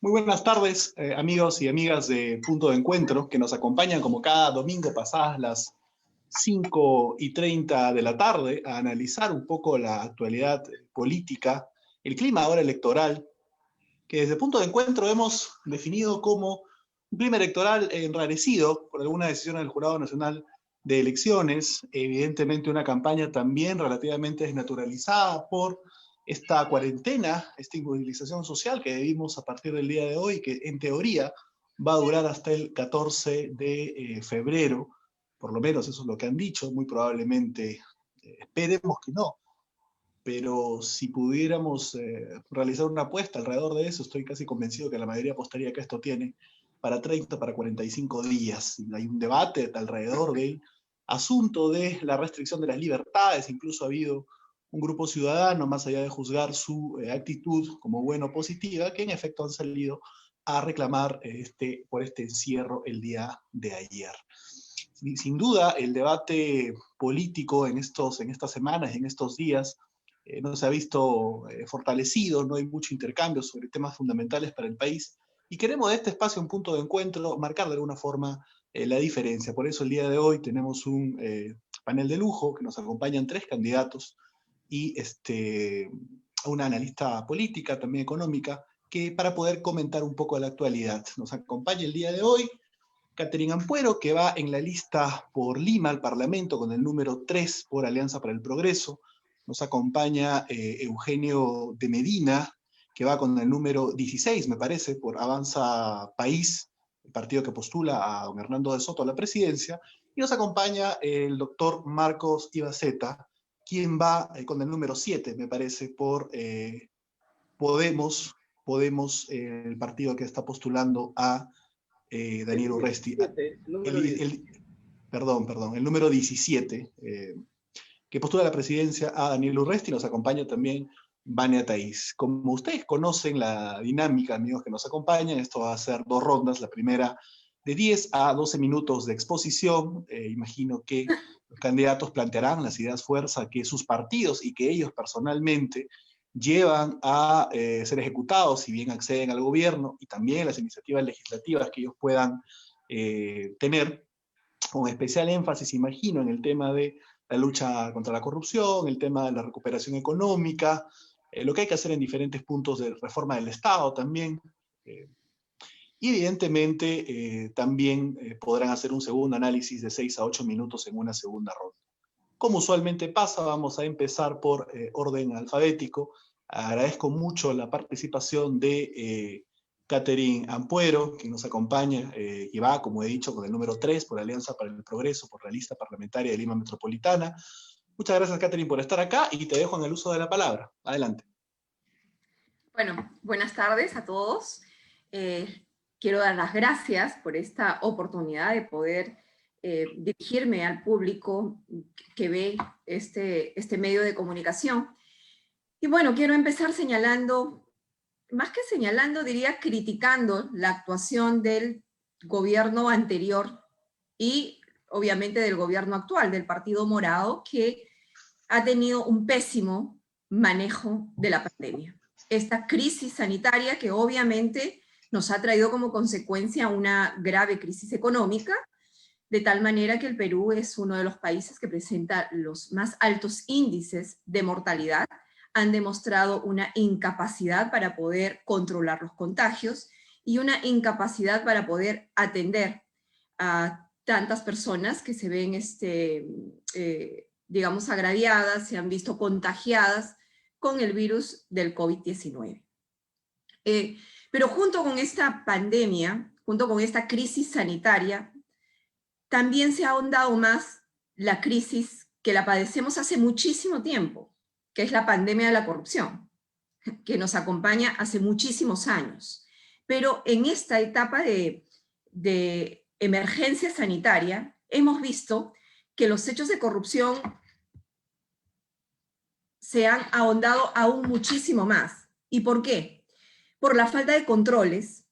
Muy buenas tardes, amigos y amigas de Punto de Encuentro, que nos acompañan como cada domingo pasadas las 5:30 de la tarde a analizar un poco la actualidad política, el clima ahora electoral, que desde Punto de Encuentro hemos definido como un clima electoral enrarecido por alguna decisión del Jurado Nacional de Elecciones, evidentemente una campaña también relativamente desnaturalizada por esta cuarentena, esta inmovilización social que vivimos a partir del día de hoy, que en teoría va a durar hasta el 14 de febrero, por lo menos eso es lo que han dicho, muy probablemente, esperemos que no, pero si pudiéramos realizar una apuesta alrededor de eso, estoy casi convencido que la mayoría apostaría que esto tiene para 30, para 45 días. Hay un debate alrededor del asunto de la restricción de las libertades, incluso ha habido un grupo ciudadano, más allá de juzgar su actitud como buena o positiva, que en efecto han salido a reclamar por este encierro el día de ayer. Sin duda, el debate político en estas semanas, en estos días, no se ha visto fortalecido, no hay mucho intercambio sobre temas fundamentales para el país, y queremos de este espacio un punto de encuentro, marcar de alguna forma la diferencia. Por eso el día de hoy tenemos un panel de lujo, que nos acompañan 3 candidatos y una analista política, también económica, que para poder comentar un poco la actualidad. Nos acompaña el día de hoy Catherine Ampuero, que va en la lista por Lima al Parlamento con el número 3 por Alianza para el Progreso. Nos acompaña Eugenio de Medina, que va con el número 16, me parece, por Avanza País, el partido que postula a don Hernando de Soto a la presidencia. Y nos acompaña el doctor Marcos Ibaceta, quien va con el número 7, me parece, por Podemos, el partido que está postulando a Daniel Urresti. El número 17, que postula la presidencia a Daniel Urresti. Nos acompaña también Vania Thaís. Como ustedes conocen la dinámica, amigos que nos acompañan, esto va a ser 2 rondas, la primera de 10 a 12 minutos de exposición. Imagino que los candidatos plantearán las ideas fuerza que sus partidos y que ellos personalmente llevan a ser ejecutados si bien acceden al gobierno, y también las iniciativas legislativas que ellos puedan tener, con especial énfasis, imagino, en el tema de la lucha contra la corrupción, el tema de la recuperación económica, lo que hay que hacer en diferentes puntos de reforma del Estado también. Y evidentemente también podrán hacer un segundo análisis de 6 a 8 minutos en una segunda ronda. Como usualmente pasa, vamos a empezar por orden alfabético. Agradezco mucho la participación de Catherine Ampuero, que nos acompaña y va, como he dicho, con el número 3 por Alianza para el Progreso, por la lista parlamentaria de Lima Metropolitana. Muchas gracias, Catherine, por estar acá, y te dejo en el uso de la palabra. Adelante. Bueno, buenas tardes a todos. Quiero dar las gracias por esta oportunidad de poder dirigirme al público que ve este medio de comunicación. Y bueno, quiero empezar señalando, más que señalando, diría criticando la actuación del gobierno anterior y obviamente del gobierno actual, del Partido Morado, que ha tenido un pésimo manejo de la pandemia. Esta crisis sanitaria que obviamente nos ha traído como consecuencia una grave crisis económica, de tal manera que el Perú es uno de los países que presenta los más altos índices de mortalidad. Han demostrado una incapacidad para poder controlar los contagios y una incapacidad para poder atender a tantas personas que se ven, digamos, agraviadas, se han visto contagiadas con el virus del COVID-19. Pero junto con esta pandemia, junto con esta crisis sanitaria, también se ha ahondado más la crisis que la padecemos hace muchísimo tiempo, que es la pandemia de la corrupción, que nos acompaña hace muchísimos años. Pero en esta etapa de emergencia sanitaria, hemos visto que los hechos de corrupción se han ahondado aún muchísimo más. ¿Y por qué? Por la falta de controles,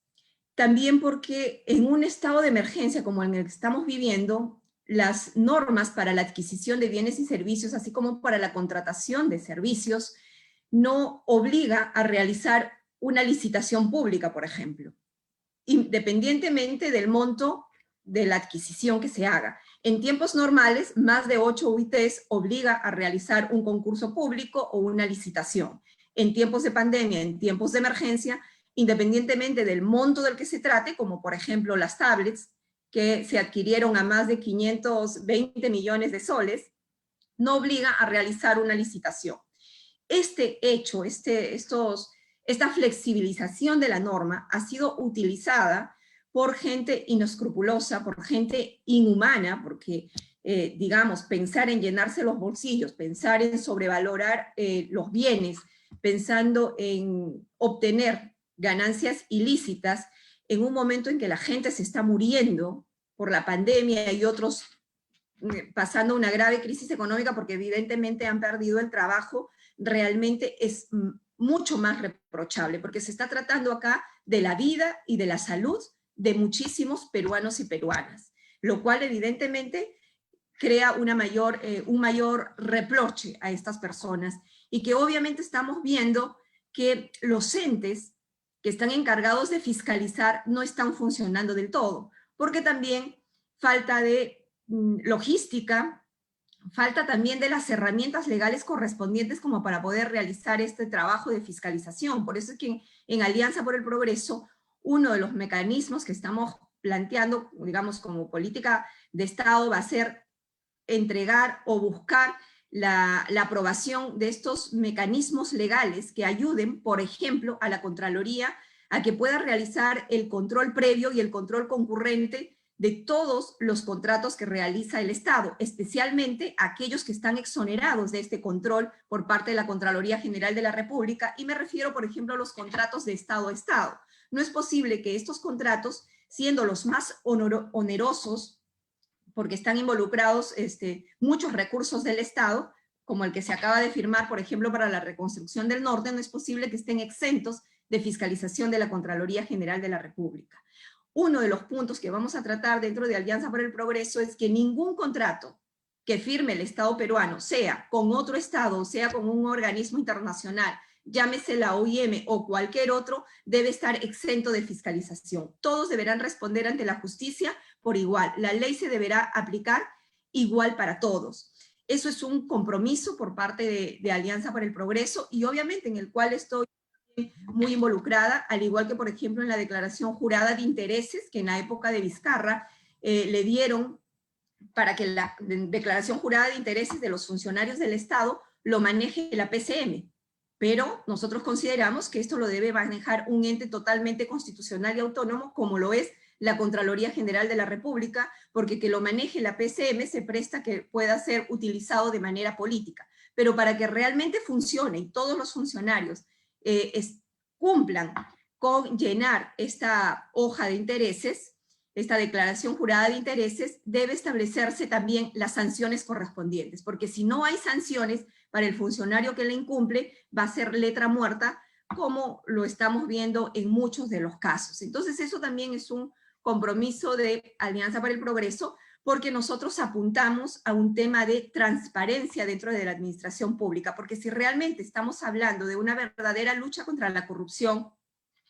también porque en un estado de emergencia como en el que estamos viviendo, las normas para la adquisición de bienes y servicios, así como para la contratación de servicios, no obliga a realizar una licitación pública, por ejemplo, independientemente del monto de la adquisición que se haga. En tiempos normales, más de 8 UITs obliga a realizar un concurso público o una licitación. En tiempos de pandemia, en tiempos de emergencia, independientemente del monto del que se trate, como por ejemplo las tablets, que se adquirieron a más de 520 millones de soles, no obliga a realizar una licitación. Este hecho, esta flexibilización de la norma ha sido utilizada por gente inescrupulosa, por gente inhumana, porque, digamos, pensar en llenarse los bolsillos, pensar en sobrevalorar los bienes, pensando en obtener ganancias ilícitas en un momento en que la gente se está muriendo por la pandemia y otros pasando una grave crisis económica porque evidentemente han perdido el trabajo, realmente es mucho más reprochable, porque se está tratando acá de la vida y de la salud de muchísimos peruanos y peruanas, lo cual evidentemente crea un mayor reproche a estas personas, y que obviamente estamos viendo que los entes que están encargados de fiscalizar no están funcionando del todo, porque también falta de logística, falta también de las herramientas legales correspondientes como para poder realizar este trabajo de fiscalización. Por eso es que en Alianza por el Progreso, uno de los mecanismos que estamos planteando, digamos, como política de Estado, va a ser entregar o buscar la aprobación de estos mecanismos legales que ayuden, por ejemplo, a la Contraloría a que pueda realizar el control previo y el control concurrente de todos los contratos que realiza el Estado, especialmente aquellos que están exonerados de este control por parte de la Contraloría General de la República, y me refiero, por ejemplo, a los contratos de Estado a Estado. No es posible que estos contratos, siendo los más onerosos, porque están involucrados muchos recursos del Estado, como el que se acaba de firmar, por ejemplo, para la reconstrucción del norte, no es posible que estén exentos de fiscalización de la Contraloría General de la República. Uno de los puntos que vamos a tratar dentro de Alianza por el Progreso es que ningún contrato que firme el Estado peruano, sea con otro Estado, o sea con un organismo internacional, llámese la OIM o cualquier otro, debe estar exento de fiscalización. Todos deberán responder ante la justicia por igual. La ley se deberá aplicar igual para todos. Eso es un compromiso por parte de Alianza por el Progreso, y obviamente en el cual estoy muy involucrada, al igual que, por ejemplo, en la declaración jurada de intereses que en la época de Vizcarra le dieron para que la declaración jurada de intereses de los funcionarios del Estado lo maneje la PCM. Pero nosotros consideramos que esto lo debe manejar un ente totalmente constitucional y autónomo, como lo es la Contraloría General de la República, porque que lo maneje la PCM se presta que pueda ser utilizado de manera política. Pero para que realmente funcione y todos los funcionarios cumplan con llenar esta hoja de intereses, esta declaración jurada de intereses, debe establecerse también las sanciones correspondientes, porque si no hay sanciones para el funcionario que la incumple, va a ser letra muerta, como lo estamos viendo en muchos de los casos. Entonces eso también es un compromiso de Alianza para el Progreso, porque nosotros apuntamos a un tema de transparencia dentro de la administración pública, porque si realmente estamos hablando de una verdadera lucha contra la corrupción,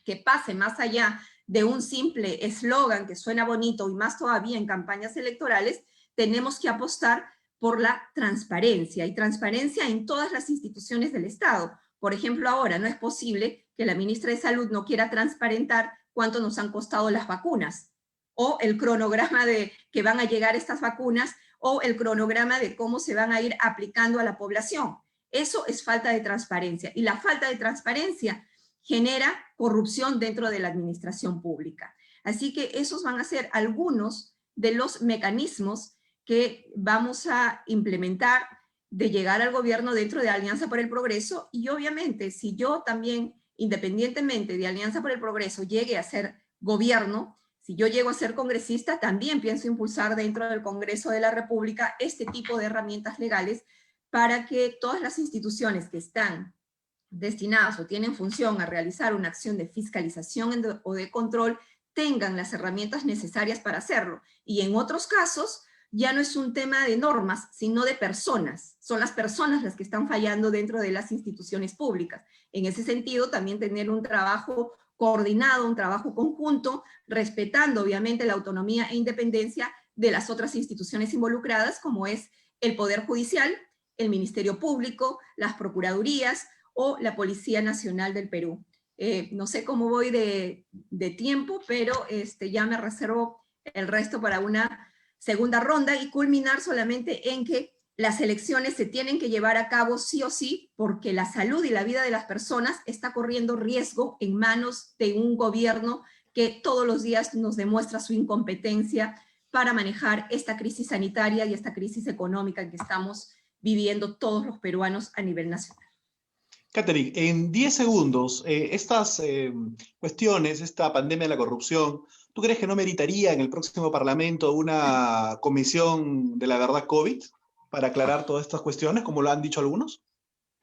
que pase más allá de un simple eslogan que suena bonito, y más todavía en campañas electorales, tenemos que apostar por la transparencia, y transparencia en todas las instituciones del Estado. Por ejemplo, ahora no es posible que la ministra de Salud no quiera transparentar cuánto nos han costado las vacunas, o el cronograma de que van a llegar estas vacunas, o el cronograma de cómo se van a ir aplicando a la población. Eso es falta de transparencia, y la falta de transparencia genera corrupción dentro de la administración pública. Así que esos van a ser algunos de los mecanismos que vamos a implementar de llegar al gobierno dentro de Alianza por el Progreso, y obviamente si yo también, independientemente de Alianza por el Progreso, llegue a ser gobierno, si yo llego a ser congresista, también pienso impulsar dentro del Congreso de la República este tipo de herramientas legales para que todas las instituciones que están destinadas o tienen función a realizar una acción de fiscalización o de control tengan las herramientas necesarias para hacerlo. Y en otros casos, ya no es un tema de normas, sino de personas. Son las personas las que están fallando dentro de las instituciones públicas. En ese sentido, también tener un trabajo coordinado, un trabajo conjunto, respetando obviamente la autonomía e independencia de las otras instituciones involucradas, como es el Poder Judicial, el Ministerio Público, las Procuradurías o la Policía Nacional del Perú. No sé cómo voy de tiempo, pero ya me reservo el resto para una segunda ronda y culminar solamente en que las elecciones se tienen que llevar a cabo sí o sí, porque la salud y la vida de las personas está corriendo riesgo en manos de un gobierno que todos los días nos demuestra su incompetencia para manejar esta crisis sanitaria y esta crisis económica que estamos viviendo todos los peruanos a nivel nacional. Catherine, en 10 segundos, estas cuestiones, esta pandemia de la corrupción, ¿tú crees que no meritaría en el próximo Parlamento una comisión de la verdad COVID para aclarar todas estas cuestiones, como lo han dicho algunos?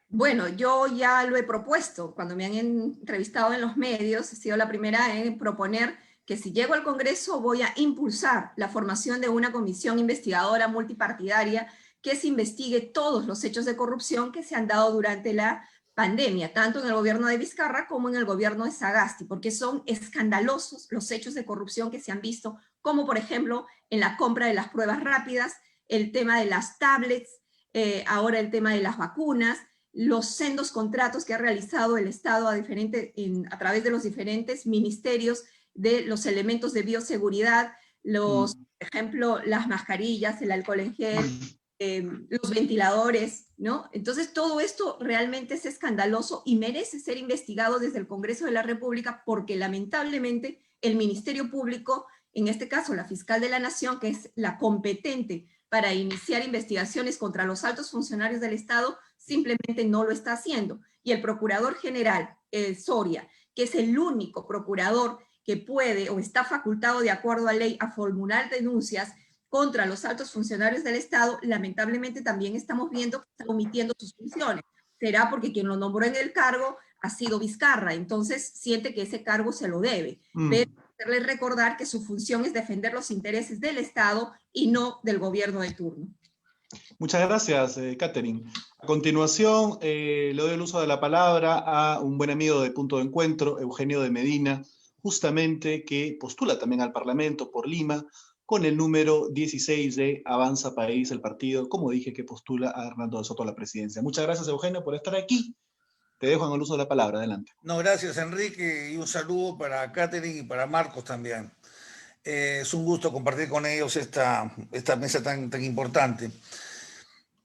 Bueno, yo ya lo he propuesto. Cuando me han entrevistado en los medios, he sido la primera en proponer que si llego al Congreso voy a impulsar la formación de una comisión investigadora multipartidaria que se investigue todos los hechos de corrupción que se han dado durante la pandemia, tanto en el gobierno de Vizcarra como en el gobierno de Sagasti, porque son escandalosos los hechos de corrupción que se han visto, como por ejemplo en la compra de las pruebas rápidas, el tema de las tablets, ahora el tema de las vacunas, los sendos contratos que ha realizado el Estado a través de los diferentes ministerios de los elementos de bioseguridad, por ejemplo, las mascarillas, el alcohol en gel, los ventiladores, ¿no? Entonces todo esto realmente es escandaloso y merece ser investigado desde el Congreso de la República porque lamentablemente el Ministerio Público, en este caso la Fiscal de la Nación, que es la competente para iniciar investigaciones contra los altos funcionarios del Estado, simplemente no lo está haciendo. Y el Procurador General, Soria, que es el único procurador que puede o está facultado de acuerdo a ley a formular denuncias contra los altos funcionarios del Estado, lamentablemente también estamos viendo que está omitiendo sus funciones. Será porque quien lo nombró en el cargo ha sido Vizcarra, entonces siente que ese cargo se lo debe. Pero hacerle recordar que su función es defender los intereses del Estado y no del gobierno de turno. Muchas gracias, Catherine. A continuación, le doy el uso de la palabra a un buen amigo de Punto de Encuentro, Eugenio de Medina, justamente que postula también al Parlamento por Lima, con el número 16 de Avanza País, el partido, como dije, que postula a Hernando de Soto a la presidencia. Muchas gracias, Eugenio, por estar aquí. Te dejo en el uso de la palabra. Adelante. No, gracias, Enrique, y un saludo para Catherine y para Marcos también. Es un gusto compartir con ellos esta mesa tan importante.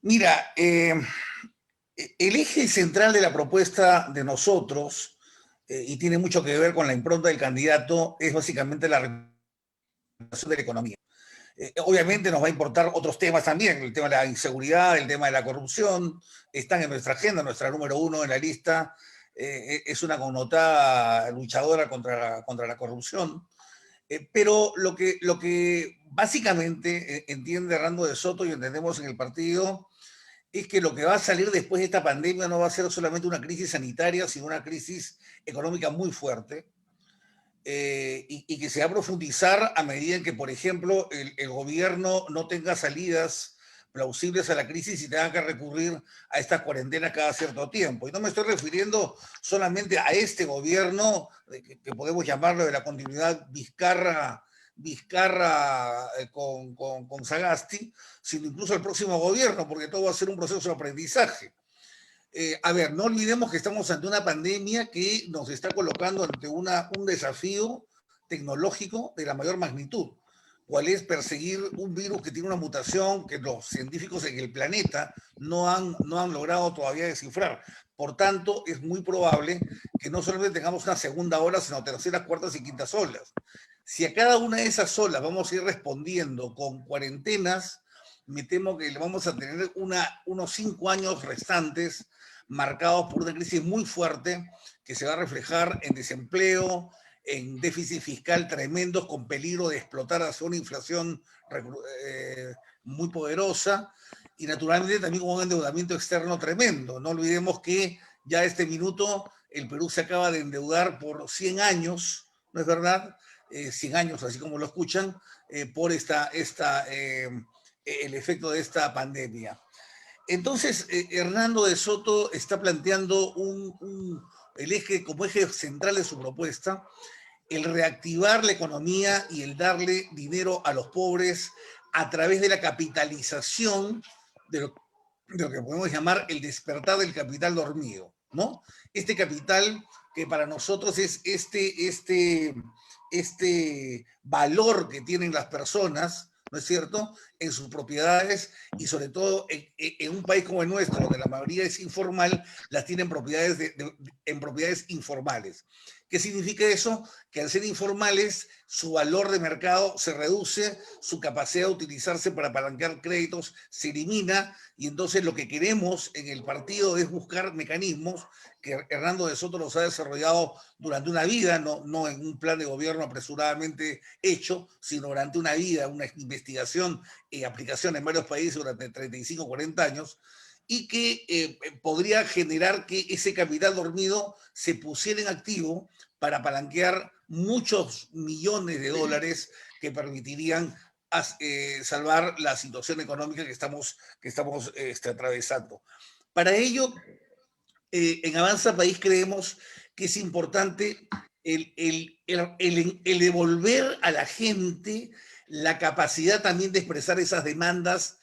Mira, el eje central de la propuesta de nosotros, y tiene mucho que ver con la impronta del candidato, es básicamente la recuperación de la economía. Obviamente nos va a importar otros temas también, el tema de la inseguridad, el tema de la corrupción, están en nuestra agenda, nuestra número 1 en la lista es una connotada luchadora contra la corrupción. Pero lo que básicamente entiende Hernando de Soto y entendemos en el partido es que lo que va a salir después de esta pandemia no va a ser solamente una crisis sanitaria, sino una crisis económica muy fuerte. Y que se va a profundizar a medida en que, por ejemplo, el gobierno no tenga salidas plausibles a la crisis y tenga que recurrir a estas cuarentenas cada cierto tiempo. Y no me estoy refiriendo solamente a este gobierno, que podemos llamarlo de la continuidad Vizcarra con Sagasti, sino incluso al próximo gobierno, porque todo va a ser un proceso de aprendizaje. A ver, no olvidemos que estamos ante una pandemia que nos está colocando ante un desafío tecnológico de la mayor magnitud, cuál es perseguir un virus que tiene una mutación que los científicos en el planeta no han logrado todavía descifrar. Por tanto, es muy probable que no solamente tengamos una segunda ola, sino terceras, cuartas y quintas olas. Si a cada una de esas olas vamos a ir respondiendo con cuarentenas, me temo que le vamos a tener unos 5 años restantes marcados por una crisis muy fuerte que se va a reflejar en desempleo, en déficit fiscal tremendos, con peligro de explotar hacia una inflación muy poderosa y naturalmente también con un endeudamiento externo tremendo. No olvidemos que ya a este minuto el Perú se acaba de endeudar por 100 años, ¿no es verdad? 100 años, así como lo escuchan, por esta el efecto de esta pandemia. Entonces, Hernando de Soto está planteando el eje, como eje central de su propuesta, el reactivar la economía y el darle dinero a los pobres a través de la capitalización de lo que podemos llamar el despertar del capital dormido, ¿no? Este capital que para nosotros es este valor que tienen las personas, ¿no es cierto?, en sus propiedades y sobre todo en un país como el nuestro, donde la mayoría es informal, las tienen en propiedades informales. ¿Qué significa eso? Que al ser informales, su valor de mercado se reduce, su capacidad de utilizarse para apalancar créditos se elimina, y entonces lo que queremos en el partido es buscar mecanismos que Hernando de Soto los ha desarrollado durante una vida, no en un plan de gobierno apresuradamente hecho, sino durante una vida, una investigación y aplicación en varios países durante 35, 40 años, y que podría generar que ese capital dormido se pusiera en activo para apalanquear muchos millones de dólares que permitirían salvar la situación económica que estamos atravesando. Para ello, en Avanza País creemos que es importante el devolver a la gente la capacidad también de expresar esas demandas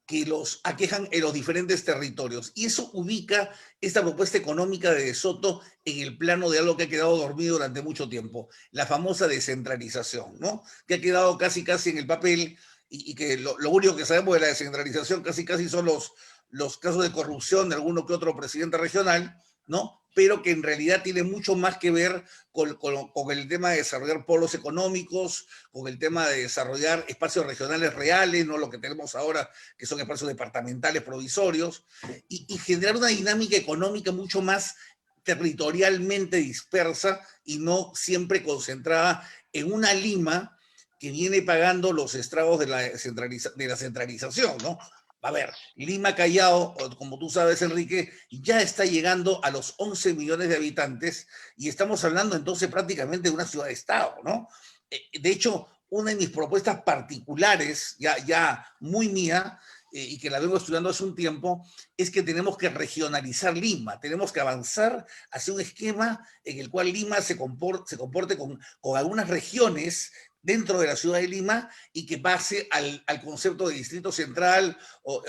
que los aquejan en los diferentes territorios. Y eso ubica esta propuesta económica de Soto en el plano de algo que ha quedado dormido durante mucho tiempo, la famosa descentralización, ¿no? Que ha quedado casi en el papel y que lo único que sabemos de la descentralización casi son los casos de corrupción de alguno que otro presidente regional, ¿no? Pero que en realidad tiene mucho más que ver con el tema de desarrollar polos económicos, con el tema de desarrollar espacios regionales reales, no lo que tenemos ahora, que son espacios departamentales provisorios, y generar una dinámica económica mucho más territorialmente dispersa y no siempre concentrada en una Lima que viene pagando los estragos de la centralización, ¿no? A ver, Lima Callao, como tú sabes, Enrique, ya está llegando a los 11 millones de habitantes y estamos hablando entonces prácticamente de una ciudad-estado, ¿no? De hecho, una de mis propuestas particulares, ya muy mía, y que la vengo estudiando hace un tiempo, es que tenemos que regionalizar Lima, tenemos que avanzar hacia un esquema en el cual Lima se comporte con algunas regiones dentro de la ciudad de Lima y que pase al concepto de distrito central o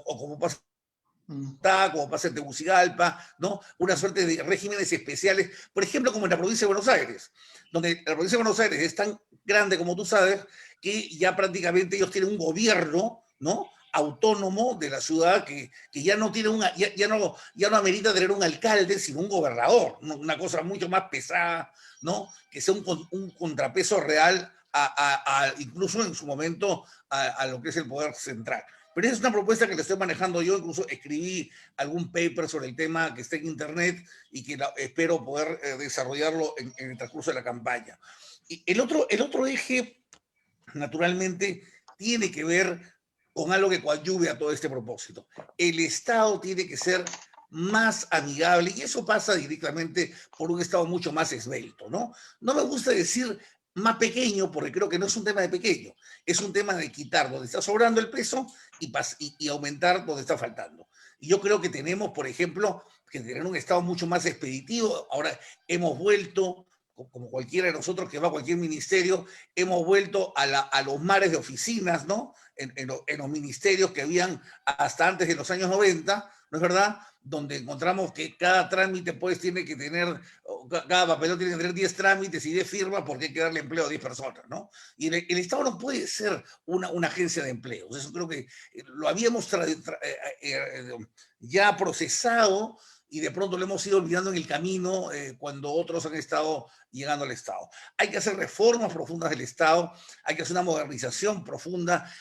como pasa como pasa en Tegucigalpa, ¿no? Una suerte de regímenes especiales, por ejemplo, como en la provincia de Buenos Aires, donde la provincia de Buenos Aires es tan grande como tú sabes, que ya prácticamente ellos tienen un gobierno, ¿no?, autónomo de la ciudad que ya no tiene ya no amerita tener un alcalde, sino un gobernador, ¿no? Una cosa mucho más pesada, ¿no?, que sea un contrapeso real incluso en su momento a lo que es el poder central. Pero esa es una propuesta que le estoy manejando yo, incluso escribí algún paper sobre el tema que está en internet y que espero poder desarrollarlo en el transcurso de la campaña. Y el otro eje, naturalmente, tiene que ver con algo que coadyuve a todo este propósito. El Estado tiene que ser más amigable y eso pasa directamente por un Estado mucho más esbelto, ¿no? No me gusta decir más pequeño porque creo que no es un tema de pequeño, es un tema de quitar donde está sobrando el peso y aumentar donde está faltando. Y yo creo que tenemos, por ejemplo, que tener un Estado mucho más expeditivo. Ahora hemos vuelto, como cualquiera de nosotros que va a cualquier ministerio, hemos vuelto a los mares de oficinas, ¿no? En los ministerios que habían hasta antes de los años 90, ¿no es verdad?, donde encontramos que cada trámite pues tiene que tener, cada papelón tiene que tener 10 trámites y 10 firmas porque hay que darle empleo a 10 personas, ¿no? Y el Estado no puede ser una agencia de empleos. Eso creo que lo habíamos ya procesado y de pronto lo hemos ido olvidando en el camino cuando otros han estado llegando al Estado. Hay que hacer reformas profundas del Estado, hay que hacer una modernización profunda.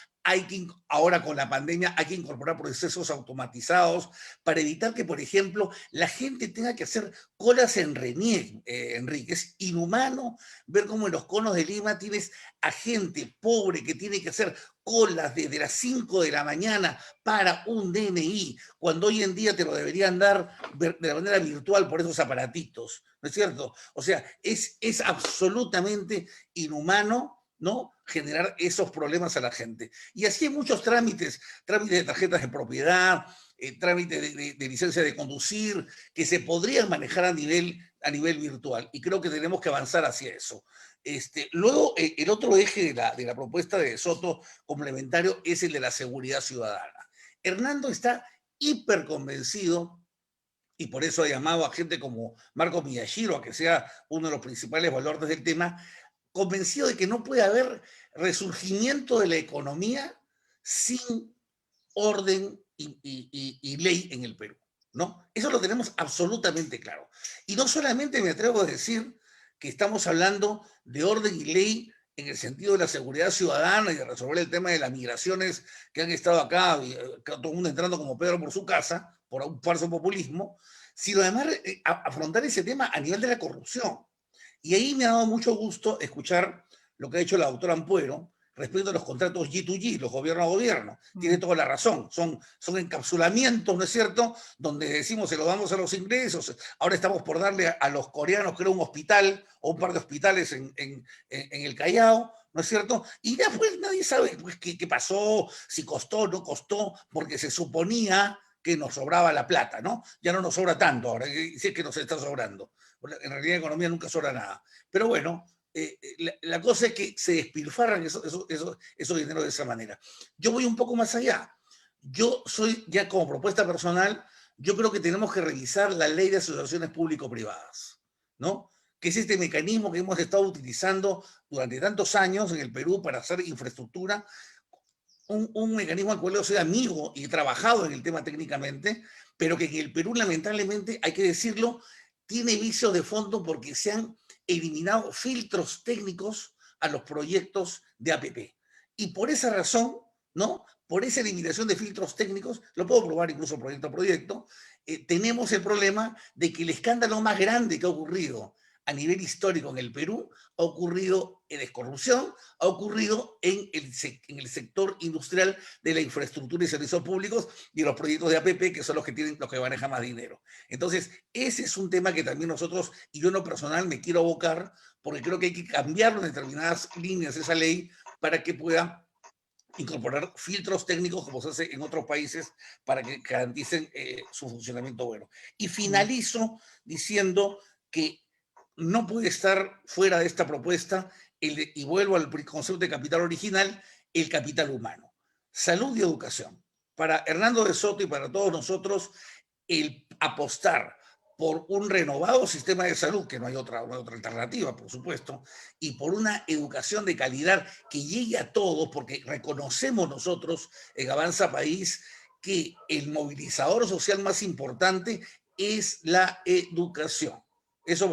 Ahora con la pandemia hay que incorporar procesos automatizados para evitar que, por ejemplo, la gente tenga que hacer colas en RENIEC, Enrique. Es inhumano ver cómo en los conos de Lima tienes a gente pobre que tiene que hacer colas desde las 5 de la mañana para un DNI, cuando hoy en día te lo deberían dar de la manera virtual por esos aparatitos, ¿no es cierto? O sea, es absolutamente inhumano, ¿no? Generar esos problemas a la gente. Y así hay muchos trámites de tarjetas de propiedad, trámites de licencia de conducir, que se podrían manejar a nivel virtual. Y creo que tenemos que avanzar hacia eso. Luego, el otro eje de la propuesta de Soto complementario es el de la seguridad ciudadana. Hernando está hiper convencido, y por eso ha llamado a gente como Marco Miyashiro a que sea uno de los principales valores del tema, convencido de que no puede haber resurgimiento de la economía sin orden y ley en el Perú, ¿no? Eso lo tenemos absolutamente claro. Y no solamente me atrevo a decir que estamos hablando de orden y ley en el sentido de la seguridad ciudadana y de resolver el tema de las migraciones que han estado acá, y, todo el mundo entrando como Pedro por su casa, por un falso populismo, sino además afrontar ese tema a nivel de la corrupción. Y ahí me ha dado mucho gusto escuchar lo que ha hecho la doctora Ampuero respecto a los contratos G2G, los gobierno a gobierno. Tiene toda la razón. Son encapsulamientos, ¿no es cierto?, donde decimos se lo damos a los ingresos. Ahora estamos por darle a los coreanos, creo, un hospital o un par de hospitales en el Callao, ¿no es cierto? Y después nadie sabe pues, qué pasó, si costó, no costó, porque se suponía que nos sobraba la plata, ¿no? Ya no nos sobra tanto ahora, si es que nos está sobrando. En realidad, en economía nunca sobra nada. Pero bueno, la cosa es que se despilfarran esos dineros de esa manera. Yo voy un poco más allá. Yo soy, ya como propuesta personal, yo creo que tenemos que revisar la ley de asociaciones público-privadas, ¿no? Que es este mecanismo que hemos estado utilizando durante tantos años en el Perú para hacer infraestructura, un mecanismo al cual yo soy amigo y he trabajado en el tema técnicamente, pero que en el Perú, lamentablemente, hay que decirlo, tiene vicios de fondo porque se han eliminado filtros técnicos a los proyectos de APP. Y por esa razón, ¿no? Por esa eliminación de filtros técnicos, lo puedo probar incluso proyecto a proyecto, tenemos el problema de que el escándalo más grande que ha ocurrido a nivel histórico en el Perú ha ocurrido en corrupción, ha ocurrido en el sector industrial de la infraestructura y servicios públicos y los proyectos de APP, que son los que manejan más dinero. Entonces, ese es un tema que también nosotros, y yo en lo personal me quiero abocar, porque creo que hay que cambiarlo en determinadas líneas esa ley para que pueda incorporar filtros técnicos como se hace en otros países para que garanticen su funcionamiento bueno. Y finalizo diciendo que no puede estar fuera de esta propuesta, y vuelvo al concepto de capital original, el capital humano. Salud y educación. Para Hernando de Soto y para todos nosotros, el apostar por un renovado sistema de salud, que no hay otra alternativa, por supuesto, y por una educación de calidad que llegue a todos, porque reconocemos nosotros en Avanza País que el movilizador social más importante es la educación. Eso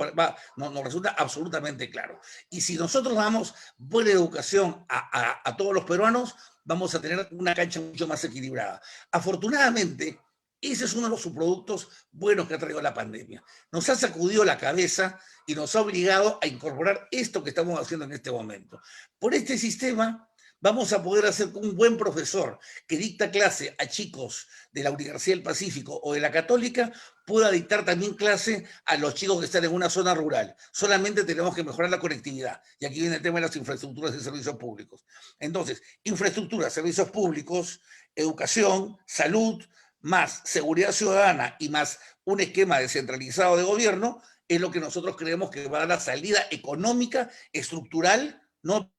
nos resulta absolutamente claro. Y si nosotros damos buena educación a todos los peruanos, vamos a tener una cancha mucho más equilibrada. Afortunadamente, ese es uno de los subproductos buenos que ha traído la pandemia. Nos ha sacudido la cabeza y nos ha obligado a incorporar esto que estamos haciendo en este momento. Por este sistema vamos a poder hacer que un buen profesor que dicta clase a chicos de la Universidad del Pacífico o de la Católica pueda dictar también clase a los chicos que están en una zona rural. Solamente tenemos que mejorar la conectividad. Y aquí viene el tema de las infraestructuras de servicios públicos. Entonces, infraestructura, servicios públicos, educación, salud, más seguridad ciudadana y más un esquema descentralizado de gobierno, es lo que nosotros creemos que va a dar la salida económica, estructural, no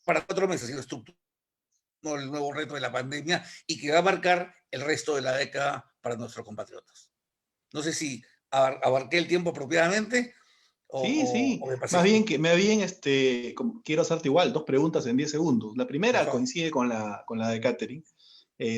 para 4 meses, sino estructural, no el nuevo reto de la pandemia, y que va a marcar el resto de la década para nuestros compatriotas. No sé si abarqué el tiempo apropiadamente Sí. o me pasé. Más bien quiero hacerte igual, 2 preguntas en 10 segundos. La primera coincide con la de Catherine.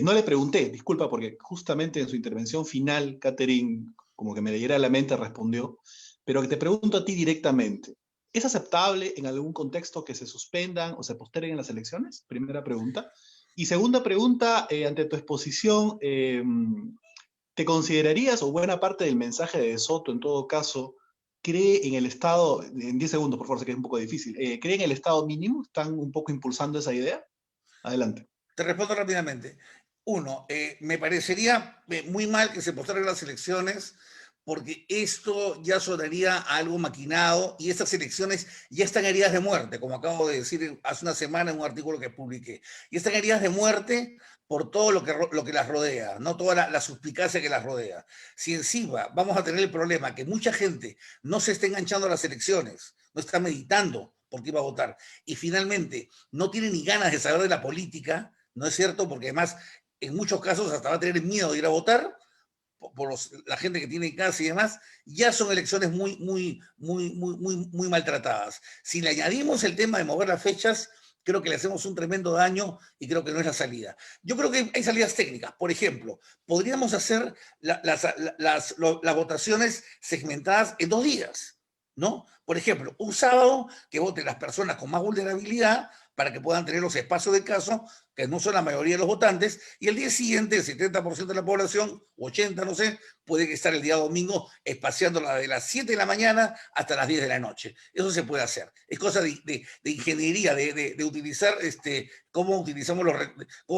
No le pregunté, disculpa, porque justamente en su intervención final, Catherine, como que me leyera la mente, respondió, pero que te pregunto a ti directamente. ¿Es aceptable en algún contexto que se suspendan o se posterguen las elecciones? Primera pregunta. Y segunda pregunta, ante tu exposición, ¿te considerarías, o buena parte del mensaje de Soto en todo caso, cree en el Estado, en 10 segundos por favor, sé que es un poco difícil, cree en el Estado mínimo? ¿Están un poco impulsando esa idea? Adelante. Te respondo rápidamente. Uno, me parecería muy mal que se posterguen las elecciones porque esto ya sonaría a algo maquinado y estas elecciones ya están heridas de muerte, como acabo de decir hace una semana en un artículo que publiqué. Y están heridas de muerte por todo lo que las rodea, no toda la suspicacia que las rodea. Si encima vamos a tener el problema que mucha gente no se está enganchando a las elecciones, no está meditando por qué va a votar, y finalmente no tiene ni ganas de saber de la política, ¿no es cierto? Porque además en muchos casos hasta va a tener miedo de ir a votar, la gente que tiene casa y demás, ya son elecciones muy maltratadas. Si le añadimos el tema de mover las fechas, creo que le hacemos un tremendo daño y creo que no es la salida. Yo creo que hay salidas técnicas. Por ejemplo, podríamos hacer las votaciones segmentadas en 2 días, ¿no? Por ejemplo, un sábado que voten las personas con más vulnerabilidad para que puedan tener los espacios de caso, que no son la mayoría de los votantes, y el día siguiente el 70% de la población, 80, no sé, puede estar el día domingo espaciándola de las 7 de la mañana hasta las 10 de la noche. Eso se puede hacer. Es cosa de ingeniería, de utilizar cómo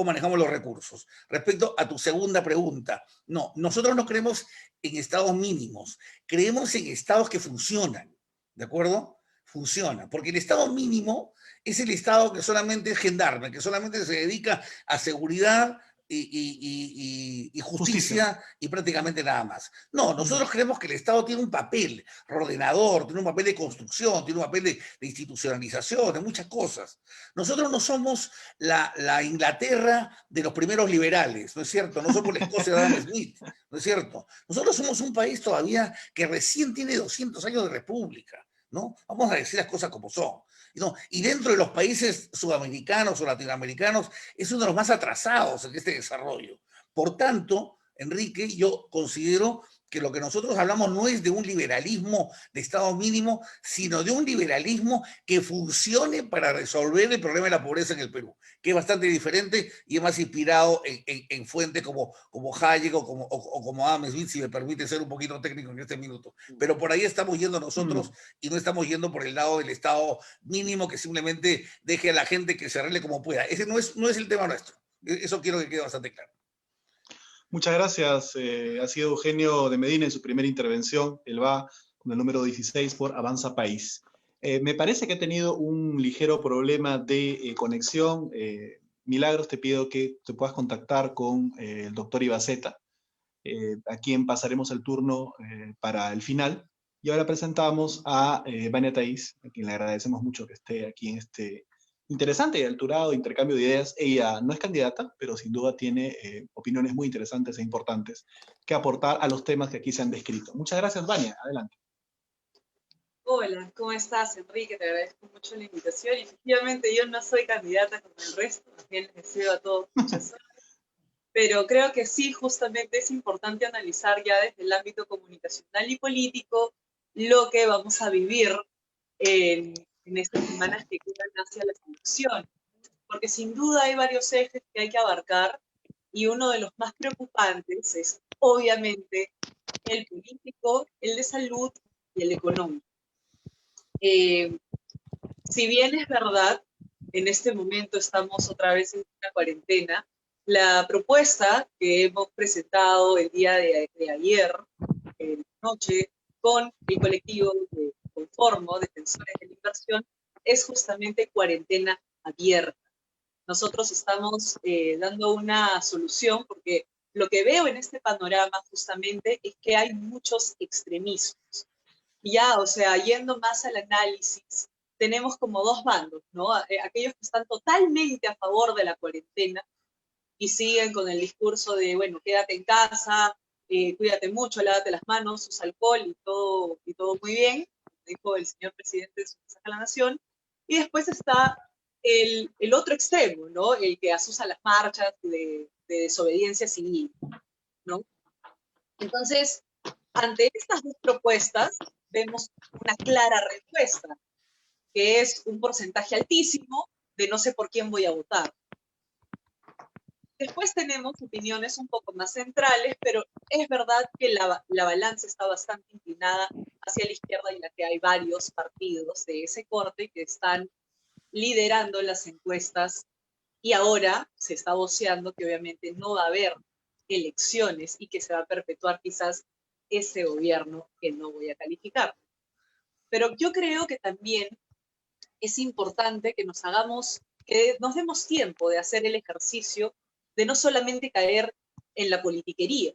manejamos los recursos. Respecto a tu segunda pregunta, no, nosotros no creemos en estados mínimos, creemos en estados que funcionan, ¿de acuerdo? Funciona, porque el estado mínimo es el Estado que solamente es gendarme, que solamente se dedica a seguridad y justicia y prácticamente nada más. No, nosotros creemos que el Estado tiene un papel ordenador, tiene un papel de construcción, tiene un papel de institucionalización, de muchas cosas. Nosotros no somos la Inglaterra de los primeros liberales, ¿no es cierto? No somos la Escocia de Adam Smith, ¿no es cierto? Nosotros somos un país todavía que recién tiene 200 años de república, ¿no? Vamos a decir las cosas como son. ¿No? Y dentro de los países sudamericanos o latinoamericanos es uno de los más atrasados en este desarrollo. Por tanto, Enrique, yo considero que lo que nosotros hablamos no es de un liberalismo de Estado mínimo, sino de un liberalismo que funcione para resolver el problema de la pobreza en el Perú, que es bastante diferente y es más inspirado en fuentes como Hayek o como Adam Smith, si me permite ser un poquito técnico en este minuto. Pero por ahí estamos yendo nosotros y no estamos yendo por el lado del Estado mínimo que simplemente deje a la gente que se arregle como pueda. Ese no es el tema nuestro. Eso quiero que quede bastante claro. Muchas gracias. Ha sido Eugenio de Medina en su primera intervención. Él va con el número 16 por Avanza País. Me parece que ha tenido un ligero problema de conexión. Milagros, te pido que te puedas contactar con el doctor Ibaceta, a quien pasaremos el turno para el final. Y ahora presentamos a Vania Thais, a quien le agradecemos mucho que esté aquí en este interesante y alturado intercambio de ideas. Ella no es candidata, pero sin duda tiene opiniones muy interesantes e importantes que aportar a los temas que aquí se han descrito. Muchas gracias, Vania. Adelante. Hola, ¿cómo estás, Enrique? Te agradezco mucho la invitación. Y efectivamente, yo no soy candidata como el resto, también les deseo a todos mucha suerte. Pero creo que sí, justamente es importante analizar ya desde el ámbito comunicacional y político lo que vamos a vivir en estas semanas que quedan hacia la elección. Porque sin duda hay varios ejes que hay que abarcar y uno de los más preocupantes es, obviamente, el político, el de salud y el económico. Si bien es verdad, en este momento estamos otra vez en una cuarentena, la propuesta que hemos presentado el día de ayer, noche, con el colectivo de Conformo, Defensores de la Inversión, es justamente cuarentena abierta. Nosotros estamos dando una solución porque lo que veo en este panorama justamente es que hay muchos extremismos. Ya, o sea, yendo más al análisis, tenemos como dos bandos, ¿no? Aquellos que están totalmente a favor de la cuarentena y siguen con el discurso de, bueno, quédate en casa, cuídate mucho, lávate las manos, usa alcohol y todo muy bien, dijo el señor presidente de su mensaje a la nación. Y después está el otro extremo, ¿no? El que asusa las marchas de desobediencia civil, ¿no? Entonces, ante estas dos propuestas, vemos una clara respuesta, que es un porcentaje altísimo de no sé por quién voy a votar. Después tenemos opiniones un poco más centrales, pero es verdad que la balanza está bastante inclinada hacia la izquierda, en la que hay varios partidos de ese corte que están liderando las encuestas y ahora se está voceando que obviamente no va a haber elecciones y que se va a perpetuar quizás ese gobierno que no voy a calificar. Pero yo creo que también es importante que que nos demos tiempo de hacer el ejercicio de no solamente caer en la politiquería.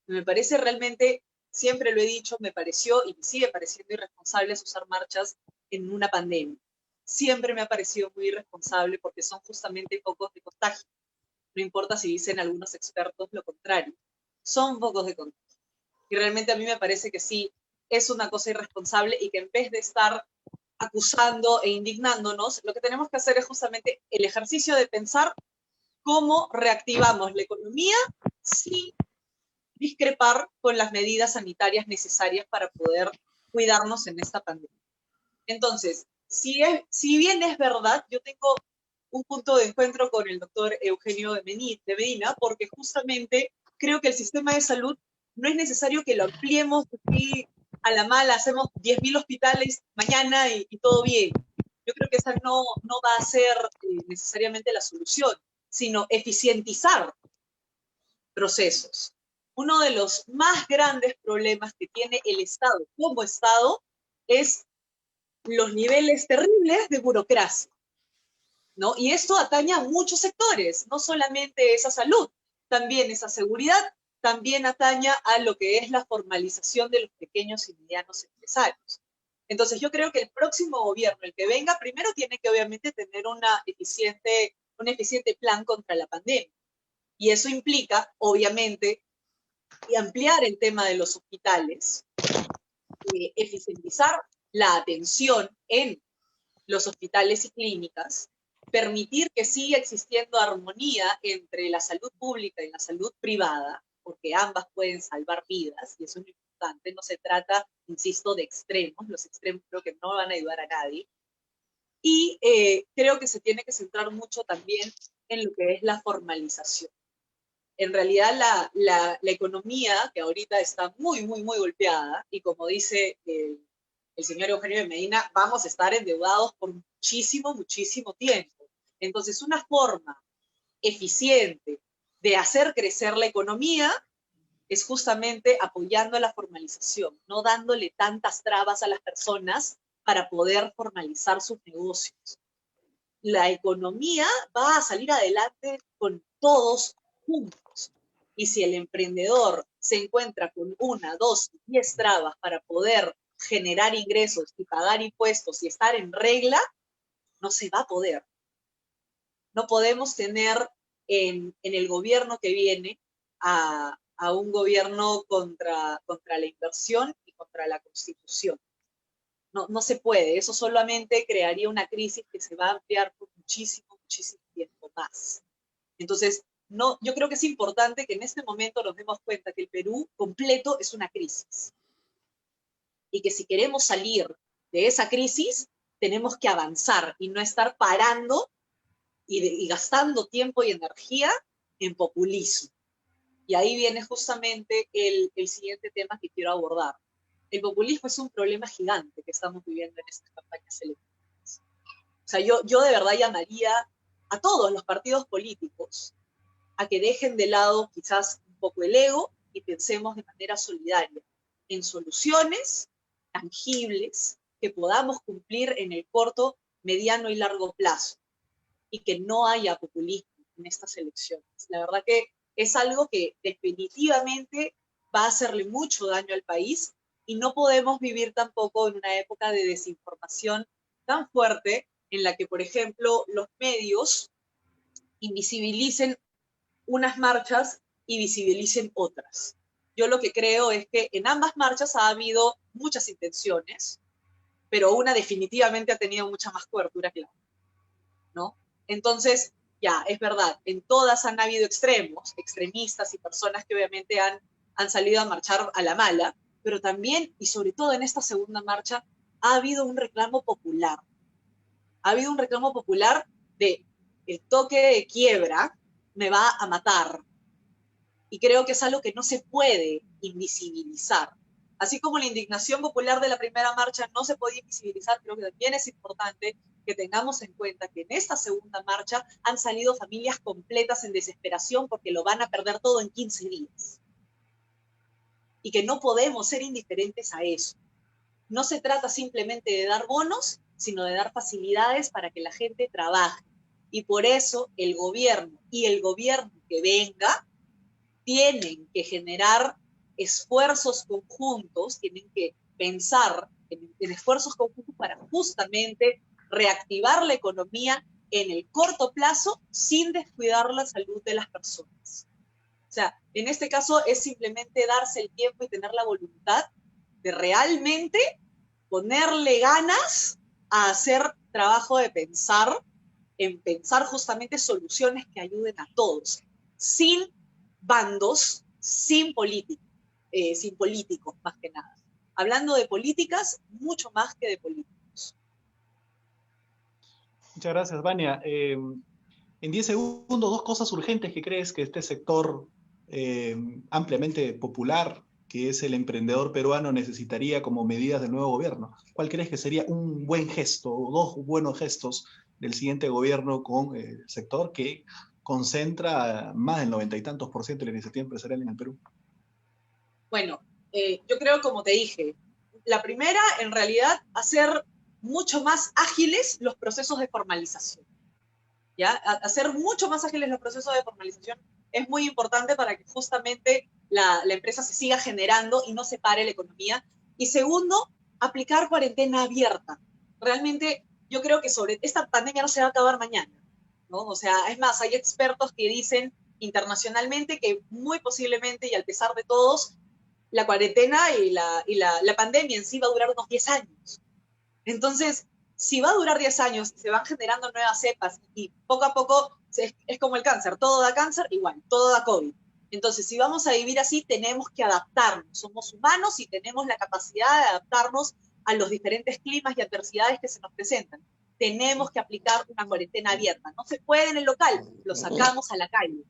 Me parece realmente, siempre lo he dicho, me pareció y me sigue pareciendo irresponsable usar marchas en una pandemia. Siempre me ha parecido muy irresponsable porque son justamente focos de contagio. No importa si dicen algunos expertos lo contrario. Son focos de contagio. Y realmente a mí me parece que sí, es una cosa irresponsable y que en vez de estar acusando e indignándonos, lo que tenemos que hacer es justamente el ejercicio de pensar cómo reactivamos la economía sin discrepar con las medidas sanitarias necesarias para poder cuidarnos en esta pandemia. Entonces, si bien es verdad, yo tengo un punto de encuentro con el doctor Eugenio de Medina, porque justamente creo que el sistema de salud no es necesario que lo ampliemos así a la mala, hacemos 10.000 hospitales mañana y todo bien. Yo creo que esa no va a ser necesariamente la solución, sino eficientizar procesos. Uno de los más grandes problemas que tiene el Estado como Estado es los niveles terribles de burocracia, ¿no? Y esto atañe a muchos sectores, no solamente esa salud, también esa seguridad, también ataña a lo que es la formalización de los pequeños y medianos empresarios. Entonces yo creo que el próximo gobierno, el que venga, primero tiene que obviamente tener un eficiente plan contra la pandemia. Y eso implica, obviamente, ampliar el tema de los hospitales, eficientizar la atención en los hospitales y clínicas, permitir que siga existiendo armonía entre la salud pública y la salud privada, porque ambas pueden salvar vidas, y eso es lo importante. No se trata, insisto, de extremos. Los extremos creo que no van a ayudar a nadie. Y creo que se tiene que centrar mucho también en lo que es la formalización. En realidad la economía, que ahorita está muy, muy, muy golpeada, y como dice el señor Eugenio de Medina, vamos a estar endeudados por muchísimo, muchísimo tiempo. Entonces, una forma eficiente de hacer crecer la economía es justamente apoyando la formalización, no dándole tantas trabas a las personas para poder formalizar sus negocios. La economía va a salir adelante con todos juntos. Y si el emprendedor se encuentra con 1, 2, 10 trabas para poder generar ingresos y pagar impuestos y estar en regla, no se va a poder. No podemos tener en el gobierno que viene a un gobierno contra la inversión y contra la Constitución. No se puede. Eso solamente crearía una crisis que se va a ampliar por muchísimo, muchísimo tiempo más. Entonces, yo creo que es importante que en este momento nos demos cuenta que el Perú completo es una crisis. Y que si queremos salir de esa crisis, tenemos que avanzar y no estar parando y gastando tiempo y energía en populismo. Y ahí viene justamente el siguiente tema que quiero abordar. El populismo es un problema gigante que estamos viviendo en estas campañas electorales. O sea, yo de verdad llamaría a todos los partidos políticos a que dejen de lado quizás un poco el ego y pensemos de manera solidaria en soluciones tangibles que podamos cumplir en el corto, mediano y largo plazo, y que no haya populismo en estas elecciones. La verdad que es algo que definitivamente va a hacerle mucho daño al país, y no podemos vivir tampoco en una época de desinformación tan fuerte en la que, por ejemplo, los medios invisibilicen unas marchas y visibilicen otras. Yo lo que creo es que en ambas marchas ha habido muchas intenciones, pero una definitivamente ha tenido mucha más cobertura que la otra, ¿no? Entonces, ya, es verdad, en todas han habido extremos, extremistas y personas que obviamente han salido a marchar a la mala, pero también, y sobre todo en esta segunda marcha, ha habido un reclamo popular. Ha habido un reclamo popular de el toque de quiebra me va a matar. Y creo que es algo que no se puede invisibilizar. Así como la indignación popular de la primera marcha no se podía invisibilizar, creo que también es importante que tengamos en cuenta que en esta segunda marcha han salido familias completas en desesperación porque lo van a perder todo en 15 días. y que no podemos ser indiferentes a eso. No se trata simplemente de dar bonos, sino de dar facilidades para que la gente trabaje. Y por eso el gobierno y el gobierno que venga tienen que generar esfuerzos conjuntos, tienen que pensar en esfuerzos conjuntos para justamente reactivar la economía en el corto plazo sin descuidar la salud de las personas. O sea, en este caso es simplemente darse el tiempo y tener la voluntad de realmente ponerle ganas a hacer trabajo de pensar, en pensar justamente soluciones que ayuden a todos, sin bandos, sin políticos más que nada. Hablando de políticas, mucho más que de políticos. Muchas gracias, Vania. En 10 segundos, dos cosas urgentes que crees que este sector ampliamente popular, que es el emprendedor peruano, necesitaría como medidas del nuevo gobierno. ¿Cuál crees que sería un buen gesto o dos buenos gestos del siguiente gobierno con el sector que concentra más del 90 y tantos % de la iniciativa empresarial en el Perú? Bueno, yo creo, como te dije, la primera, en realidad, hacer mucho más ágiles los procesos de formalización. ¿Ya? Hacer mucho más ágiles los procesos de formalización es muy importante para que justamente la empresa se siga generando y no se pare la economía. Y segundo, aplicar cuarentena abierta. Realmente yo creo que sobre esta pandemia no se va a acabar mañana, ¿no? O sea, es más, hay expertos que dicen internacionalmente que muy posiblemente y al pesar de todos, la cuarentena y la pandemia en sí va a durar unos 10 años. Entonces, si va a durar 10 años, se van generando nuevas cepas y poco a poco es como el cáncer, todo da cáncer, igual, todo da COVID. Entonces, si vamos a vivir así, tenemos que adaptarnos. Somos humanos y tenemos la capacidad de adaptarnos a los diferentes climas y adversidades que se nos presentan. Tenemos que aplicar una cuarentena abierta. No se puede en el local, lo sacamos a la calle.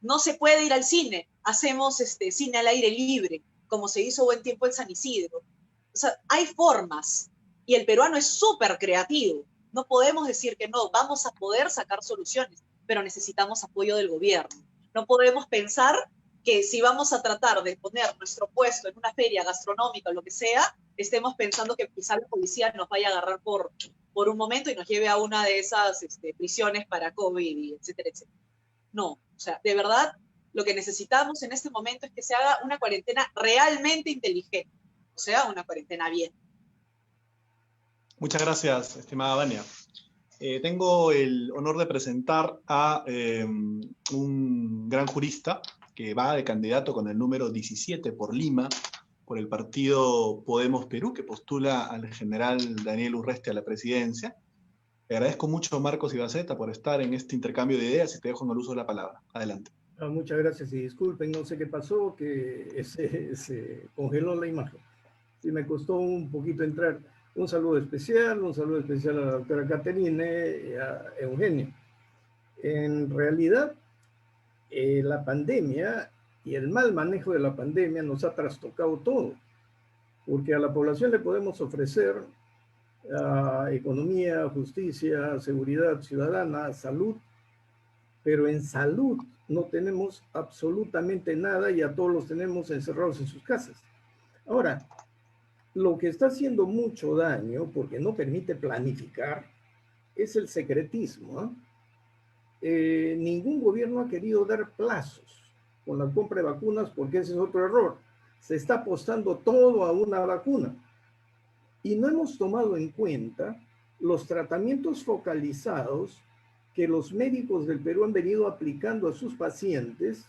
No se puede ir al cine, hacemos cine al aire libre, como se hizo buen tiempo en San Isidro. O sea, hay formas. Y el peruano es súper creativo. No podemos decir que no, vamos a poder sacar soluciones, pero necesitamos apoyo del gobierno. No podemos pensar que si vamos a tratar de poner nuestro puesto en una feria gastronómica o lo que sea, estemos pensando que quizá la policía nos vaya a agarrar por un momento y nos lleve a una de esas prisiones para COVID, y etcétera, etcétera. No, o sea, de verdad, lo que necesitamos en este momento es que se haga una cuarentena realmente inteligente, o sea, una cuarentena bien. Muchas gracias, estimada Vania. Tengo el honor de presentar a un gran jurista que va de candidato con el número 17 por Lima, por el partido Podemos Perú, que postula al general Daniel Urresti a la presidencia. Le agradezco mucho, Marcos Ibaceta, por estar en este intercambio de ideas y te dejo en el uso de la palabra. Adelante. Muchas gracias y disculpen, no sé qué pasó, que se congeló la imagen. Sí, me costó un poquito entrar. Un saludo especial a la doctora Caterine y a Eugenio. En realidad, la pandemia y el mal manejo de la pandemia nos ha trastocado todo, porque a la población le podemos ofrecer economía, justicia, seguridad ciudadana, salud, pero en salud no tenemos absolutamente nada y a todos los tenemos encerrados en sus casas. Ahora, lo que está haciendo mucho daño, porque no permite planificar, es el secretismo. Ningún gobierno ha querido dar plazos con la compra de vacunas, porque ese es otro error. Se está apostando todo a una vacuna. Y no hemos tomado en cuenta los tratamientos focalizados que los médicos del Perú han venido aplicando a sus pacientes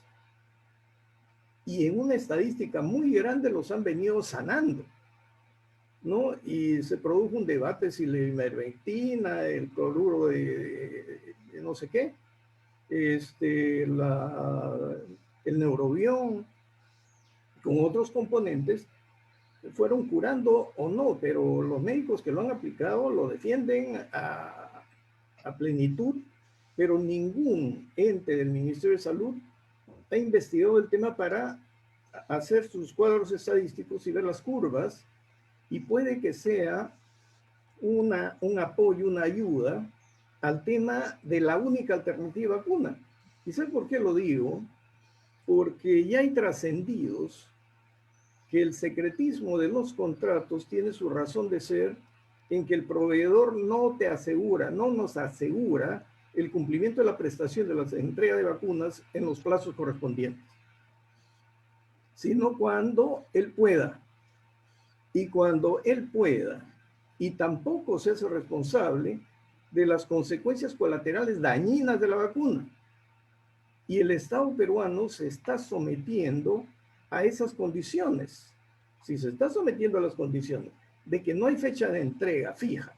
y en una estadística muy grande los han venido sanando, ¿no? Y se produjo un debate si la ivermectina, el cloruro de no sé qué, el neurobión, con otros componentes, fueron curando o no, pero los médicos que lo han aplicado lo defienden a plenitud, pero ningún ente del Ministerio de Salud ha investigado el tema para hacer sus cuadros estadísticos y ver las curvas, y puede que sea un apoyo, una ayuda al tema de la única alternativa vacuna. ¿Y sabes por qué lo digo? Porque ya hay trascendidos que el secretismo de los contratos tiene su razón de ser en que el proveedor no te asegura, no nos asegura el cumplimiento de la prestación de la entrega de vacunas en los plazos correspondientes, sino cuando él pueda. Y cuando él pueda, y tampoco se hace responsable de las consecuencias colaterales dañinas de la vacuna. Y el Estado peruano se está sometiendo a esas condiciones. Si se está sometiendo a las condiciones de que no hay fecha de entrega fija,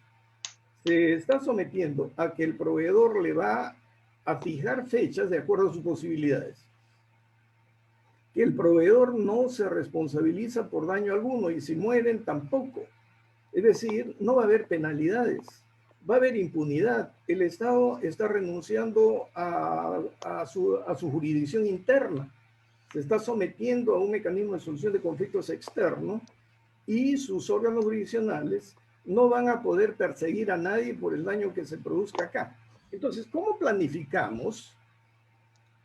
se está sometiendo a que el proveedor le va a fijar fechas de acuerdo a sus posibilidades, que el proveedor no se responsabiliza por daño alguno y si mueren tampoco. Es decir, no va a haber penalidades, va a haber impunidad. El Estado está renunciando a su jurisdicción interna, se está sometiendo a un mecanismo de solución de conflictos externo y sus órganos jurisdiccionales no van a poder perseguir a nadie por el daño que se produzca acá. Entonces, ¿cómo planificamos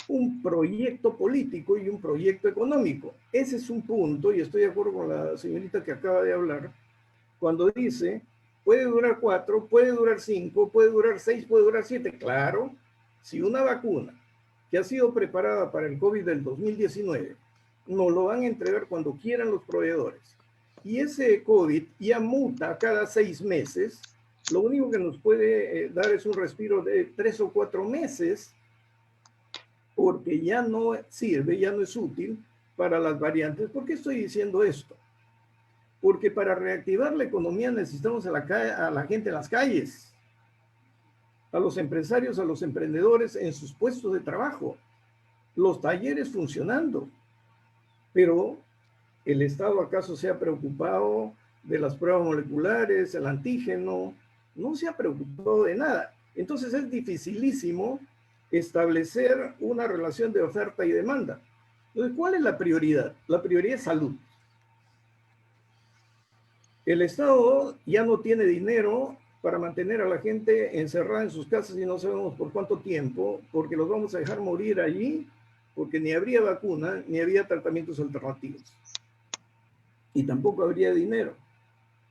un proyecto político y un proyecto económico? Ese es un punto, y estoy de acuerdo con la señorita que acaba de hablar, cuando dice, puede durar 4, puede durar 5, puede durar 6, puede durar 7. Claro, si una vacuna que ha sido preparada para el COVID del 2019 nos lo van a entregar cuando quieran los proveedores, y ese COVID ya muta cada 6 meses, lo único que nos puede dar es un respiro de 3 o 4 meses, porque ya no sirve, ya no es útil para las variantes. ¿Por qué estoy diciendo esto? Porque para reactivar la economía necesitamos a la gente en las calles, a los empresarios, a los emprendedores en sus puestos de trabajo, los talleres funcionando. Pero ¿el Estado acaso se ha preocupado de las pruebas moleculares, el antígeno? No se ha preocupado de nada. Entonces es dificilísimo establecer una relación de oferta y demanda. Entonces, ¿cuál es la prioridad? La prioridad es salud. El Estado ya no tiene dinero para mantener a la gente encerrada en sus casas y no sabemos por cuánto tiempo, porque los vamos a dejar morir allí, porque ni habría vacuna, ni habría tratamientos alternativos. Y tampoco habría dinero.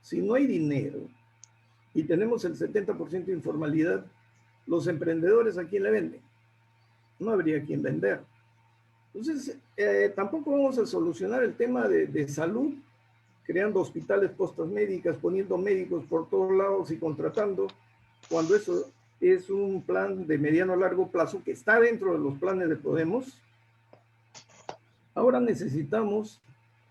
Si no hay dinero y tenemos el 70% de informalidad, los emprendedores, ¿a quién le venden? No habría quien vender. Entonces, tampoco vamos a solucionar el tema de salud creando hospitales, postas médicas, poniendo médicos por todos lados y contratando, cuando eso es un plan de mediano a largo plazo que está dentro de los planes de Podemos. Ahora necesitamos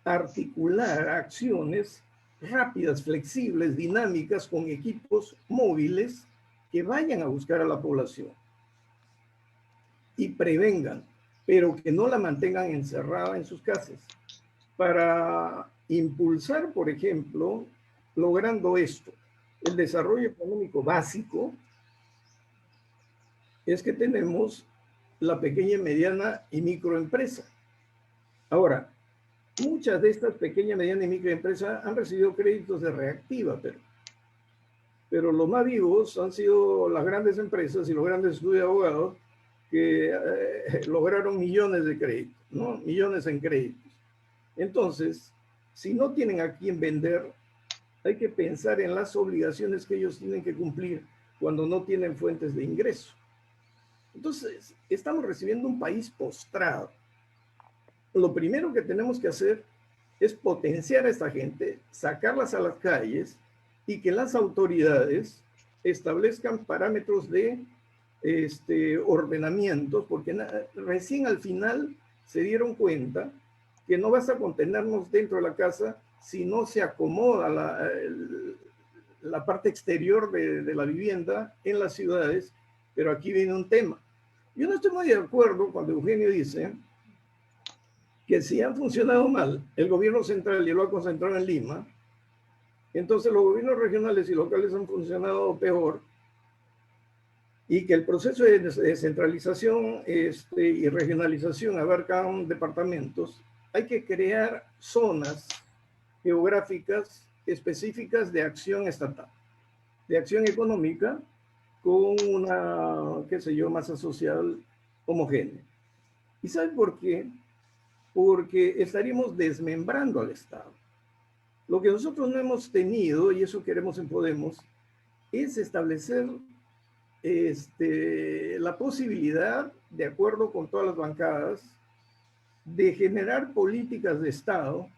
articular acciones rápidas, flexibles, dinámicas, con equipos móviles que vayan a buscar a la población y prevengan, pero que no la mantengan encerrada en sus casas. Para impulsar, por ejemplo, logrando esto, el desarrollo económico básico, es que tenemos la pequeña, mediana y microempresa. Ahora, muchas de estas pequeñas, medianas y microempresas han recibido créditos de reactiva, pero los más vivos han sido las grandes empresas y los grandes estudios de abogados que lograron millones de créditos, ¿no? Millones en créditos. Entonces, si no tienen a quién vender, hay que pensar en las obligaciones que ellos tienen que cumplir cuando no tienen fuentes de ingreso. Entonces, estamos recibiendo un país postrado. Lo primero que tenemos que hacer es potenciar a esta gente, sacarlas a las calles y que las autoridades establezcan parámetros de ordenamientos, porque recién al final se dieron cuenta que no basta con tenernos dentro de la casa si no se acomoda la parte exterior de la vivienda en las ciudades. Pero aquí viene un tema. Yo no estoy muy de acuerdo cuando Eugenio dice que si han funcionado mal el gobierno central y lo ha concentrado en Lima, entonces los gobiernos regionales y locales han funcionado peor, y que el proceso de descentralización y regionalización abarcan departamentos. Hay que crear zonas geográficas específicas de acción estatal, de acción económica, con una, qué sé yo, masa social homogénea. ¿Y saben por qué? porque estaríamos desmembrando al Estado. Lo que nosotros no hemos tenido, y eso queremos en Podemos, es establecer la posibilidad, de acuerdo con todas las bancadas, de generar políticas de Estado,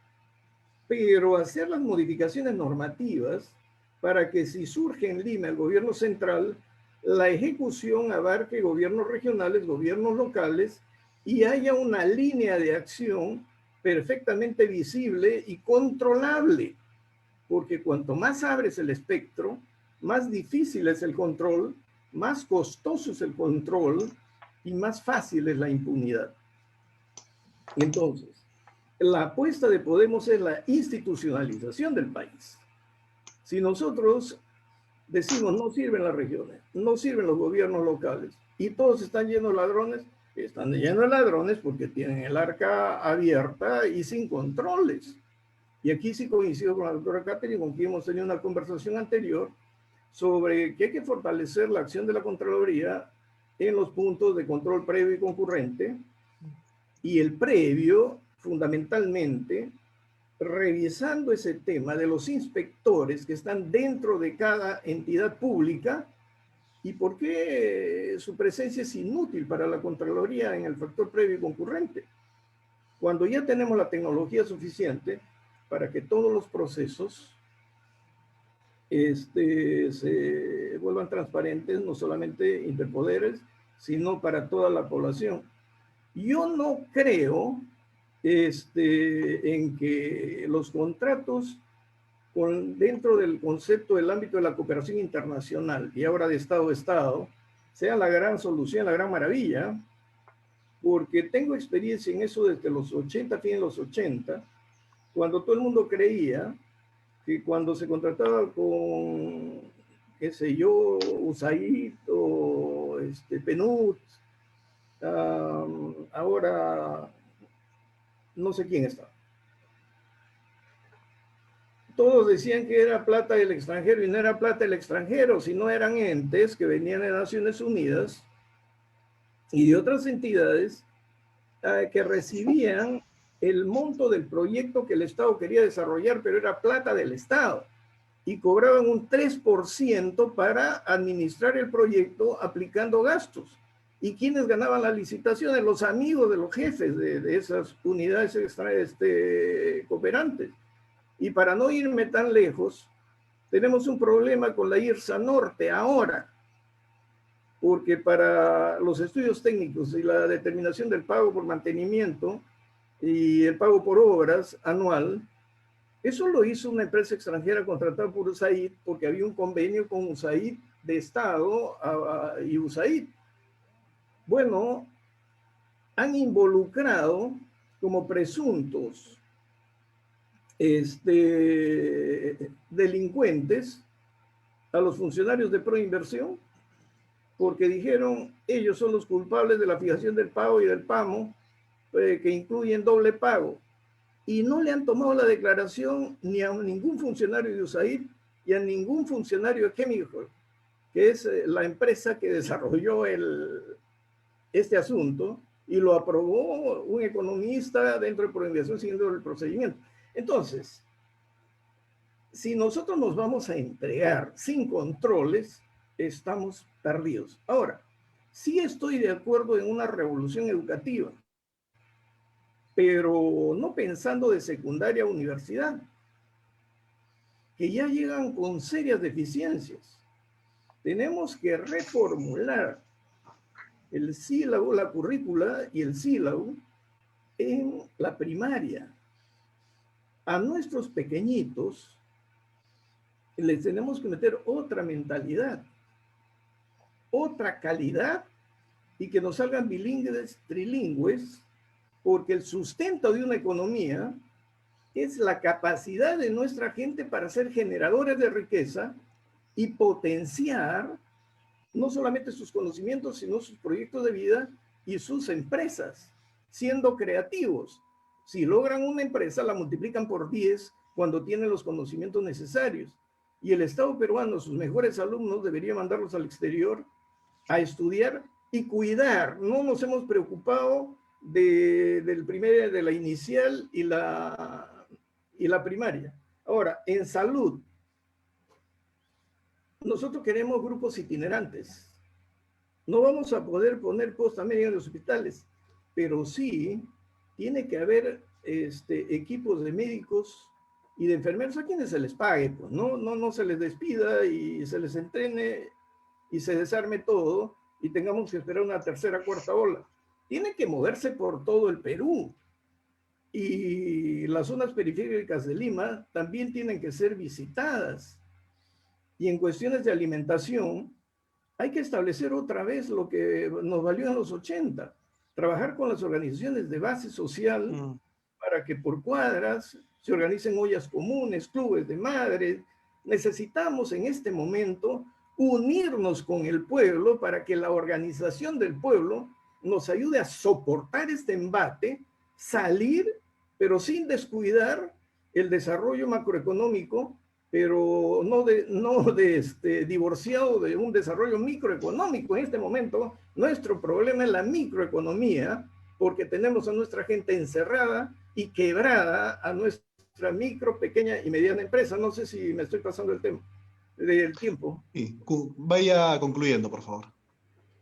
pero hacer las modificaciones normativas para que si surge en Lima el gobierno central, la ejecución abarque gobiernos regionales, gobiernos locales, y haya una línea de acción perfectamente visible y controlable, porque cuanto más abres el espectro, más difícil es el control, más costoso es el control y más fácil es la impunidad. Entonces, la apuesta de Podemos es la institucionalización del país. Si nosotros decimos no sirven las regiones, no sirven los gobiernos locales y todos están llenos de ladrones, están llenos de ladrones porque tienen el arca abierta y sin controles. Y aquí sí coincido con la doctora Catherine, con quien hemos tenido una conversación anterior sobre que hay que fortalecer la acción de la Contraloría en los puntos de control previo y concurrente, y el previo, fundamentalmente, revisando ese tema de los inspectores que están dentro de cada entidad pública y por qué su presencia es inútil para la Contraloría en el factor previo y concurrente. Cuando ya tenemos la tecnología suficiente para que todos los procesos se vuelvan transparentes, no solamente interpoderes, sino para toda la población. Yo no creo en que los contratos dentro del concepto del ámbito de la cooperación internacional y ahora de Estado a Estado sea la gran solución, la gran maravilla, porque tengo experiencia en eso desde los 80, fines de los 80, cuando todo el mundo creía que cuando se contrataba con, qué sé yo, USAID o PNUD, ahora no sé quién está. Todos decían que era plata del extranjero y no era plata del extranjero, sino eran entes que venían de Naciones Unidas y de otras entidades que recibían el monto del proyecto que el Estado quería desarrollar, pero era plata del Estado, y cobraban un 3% para administrar el proyecto aplicando gastos. ¿Y quiénes ganaban las licitaciones? Los amigos de los jefes de esas unidades cooperantes. Y para no irme tan lejos, tenemos un problema con la IRSA Norte ahora, porque para los estudios técnicos y la determinación del pago por mantenimiento y el pago por obras anual, eso lo hizo una empresa extranjera contratada por USAID porque había un convenio con USAID de Estado y USAID. Bueno, han involucrado como presuntos delincuentes a los funcionarios de Proinversión porque dijeron ellos son los culpables de la fijación del pago y del PAMO que incluyen doble pago, y no le han tomado la declaración ni a ningún funcionario de USAID y a ningún funcionario de Chemical, que es la empresa que desarrolló este asunto, y lo aprobó un economista dentro de Proinversión siguiendo el procedimiento. Entonces, si nosotros nos vamos a entregar sin controles, estamos perdidos. Ahora, sí estoy de acuerdo en una revolución educativa, pero no pensando de secundaria a universidad, que ya llegan con serias deficiencias. Tenemos que reformular el sílabo, la currícula y el sílabo en la primaria. A nuestros pequeñitos les tenemos que meter otra mentalidad, otra calidad, y que nos salgan bilingües, trilingües, porque el sustento de una economía es la capacidad de nuestra gente para ser generadores de riqueza y potenciar no solamente sus conocimientos, sino sus proyectos de vida y sus empresas, siendo creativos. Si logran una empresa, la multiplican por 10 cuando tienen los conocimientos necesarios. Y el Estado peruano, sus mejores alumnos, debería mandarlos al exterior a estudiar y cuidar. No nos hemos preocupado de la inicial y la primaria. Ahora, en salud, nosotros queremos grupos itinerantes. No vamos a poder poner posta médica en los hospitales, pero sí tiene que haber equipos de médicos y de enfermeros a quienes se les pague, pues, no se les despida y se les entrene y se desarme todo y tengamos que esperar una tercera, cuarta ola. Tiene que moverse por todo el Perú. Y las zonas periféricas de Lima también tienen que ser visitadas. Y en cuestiones de alimentación, hay que establecer otra vez lo que nos valió en los 80, trabajar con las organizaciones de base social para que por cuadras se organicen ollas comunes, clubes de madres. Necesitamos en este momento unirnos con el pueblo para que la organización del pueblo nos ayude a soportar este embate, salir, pero sin descuidar el desarrollo macroeconómico, pero no divorciado de un desarrollo microeconómico. En este momento, nuestro problema es la microeconomía, porque tenemos a nuestra gente encerrada y quebrada a nuestra micro, pequeña y mediana empresa. No sé si me estoy pasando del tiempo. Sí, vaya concluyendo, por favor.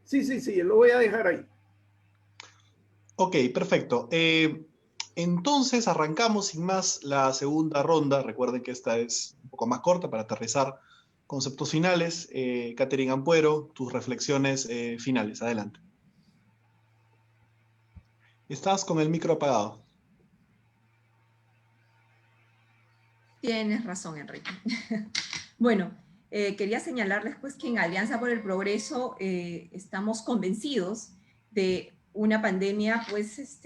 Sí, lo voy a dejar ahí. Ok, perfecto. Entonces arrancamos sin más la segunda ronda. Recuerden que esta es un poco más corta para aterrizar conceptos finales. Catherine Ampuero, tus reflexiones finales. Adelante. Estás con el micro apagado. Tienes razón, Enrique. Bueno, quería señalarles pues que en Alianza por el Progreso estamos convencidos de una pandemia, pues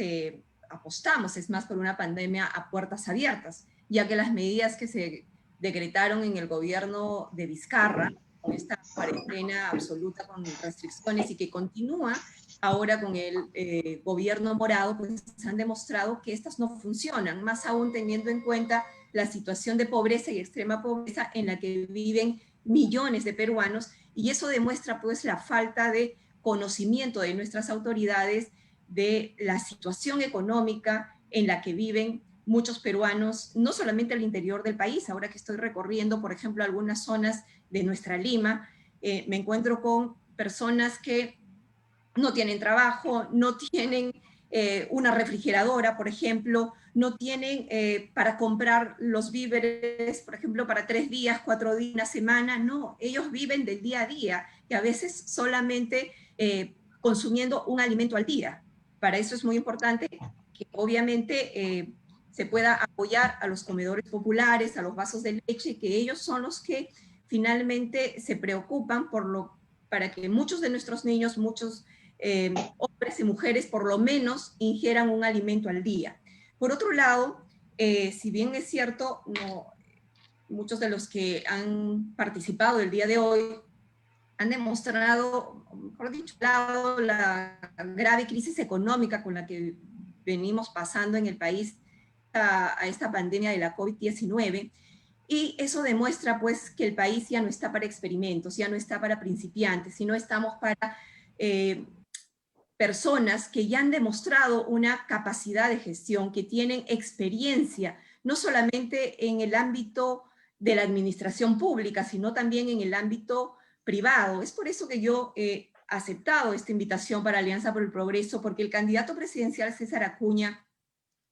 apostamos, es más, por una pandemia a puertas abiertas, ya que las medidas que se decretaron en el gobierno de Vizcarra, con esta cuarentena absoluta con restricciones y que continúa ahora con el gobierno morado, pues han demostrado que estas no funcionan, más aún teniendo en cuenta la situación de pobreza y extrema pobreza en la que viven millones de peruanos, y eso demuestra pues la falta de conocimiento de nuestras autoridades de la situación económica en la que viven muchos peruanos, no solamente al interior del país. Ahora que estoy recorriendo, por ejemplo, algunas zonas de nuestra Lima, me encuentro con personas que no tienen trabajo, no tienen una refrigeradora, por ejemplo, no tienen para comprar los víveres, por ejemplo, para 3 días, 4 días, una semana. No, ellos viven del día a día y a veces solamente consumiendo un alimento al día. Para eso es muy importante que obviamente se pueda apoyar a los comedores populares, a los vasos de leche, que ellos son los que finalmente se preocupan para que muchos de nuestros niños, muchos hombres y mujeres por lo menos ingieran un alimento al día. Por otro lado, si bien es cierto, muchos de los que han participado el día de hoy han demostrado, mejor dicho, la grave crisis económica con la que venimos pasando en el país a esta pandemia de la COVID-19, y eso demuestra pues que el país ya no está para experimentos, ya no está para principiantes, sino estamos para personas que ya han demostrado una capacidad de gestión, que tienen experiencia, no solamente en el ámbito de la administración pública, sino también en el ámbito privado. Es por eso que yo he aceptado esta invitación para Alianza por el Progreso, porque el candidato presidencial César Acuña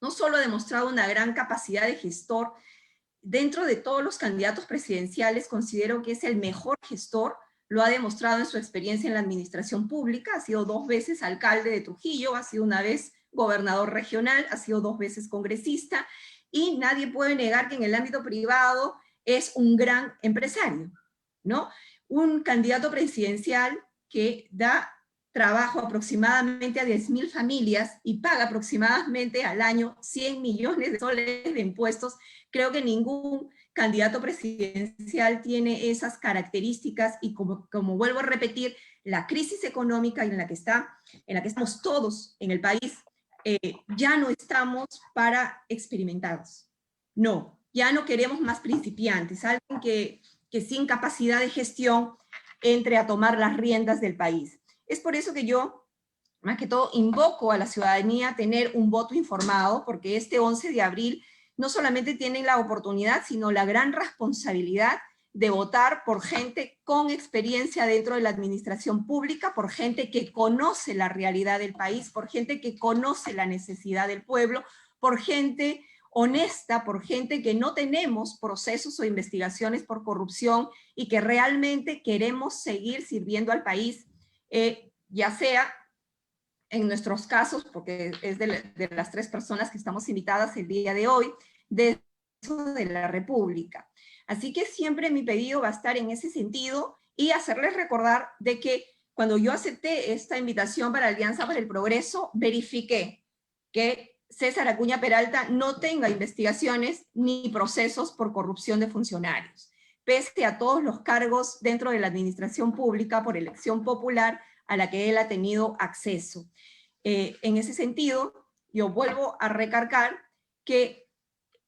no solo ha demostrado una gran capacidad de gestor, dentro de todos los candidatos presidenciales considero que es el mejor gestor. Lo ha demostrado en su experiencia en la administración pública, ha sido 2 veces alcalde de Trujillo, ha sido 1 vez gobernador regional, ha sido 2 veces congresista, y nadie puede negar que en el ámbito privado es un gran empresario, ¿no? Un candidato presidencial que da trabajo aproximadamente a 10.000 familias y paga aproximadamente al año 100 millones de soles de impuestos. Creo que ningún candidato presidencial tiene esas características, y como vuelvo a repetir, la crisis económica en la que estamos todos en el país, ya no estamos para experimentados. No, ya no queremos más principiantes, alguien que sin capacidad de gestión entre a tomar las riendas del país. Es por eso que yo más que todo invoco a la ciudadanía a tener un voto informado, porque este 11 de abril no solamente tienen la oportunidad, sino la gran responsabilidad de votar por gente con experiencia dentro de la administración pública, por gente que conoce la realidad del país, por gente que conoce la necesidad del pueblo, por gente honesta, por gente que no tenemos procesos o investigaciones por corrupción y que realmente queremos seguir sirviendo al país, ya sea en nuestros casos, porque es de las 3 personas que estamos invitadas el día de hoy, de la República. Así que siempre mi pedido va a estar en ese sentido y hacerles recordar de que cuando yo acepté esta invitación para Alianza para el Progreso, verifiqué que César Acuña Peralta no tenga investigaciones ni procesos por corrupción de funcionarios, pese a todos los cargos dentro de la administración pública por elección popular a la que él ha tenido acceso. En ese sentido, yo vuelvo a recargar que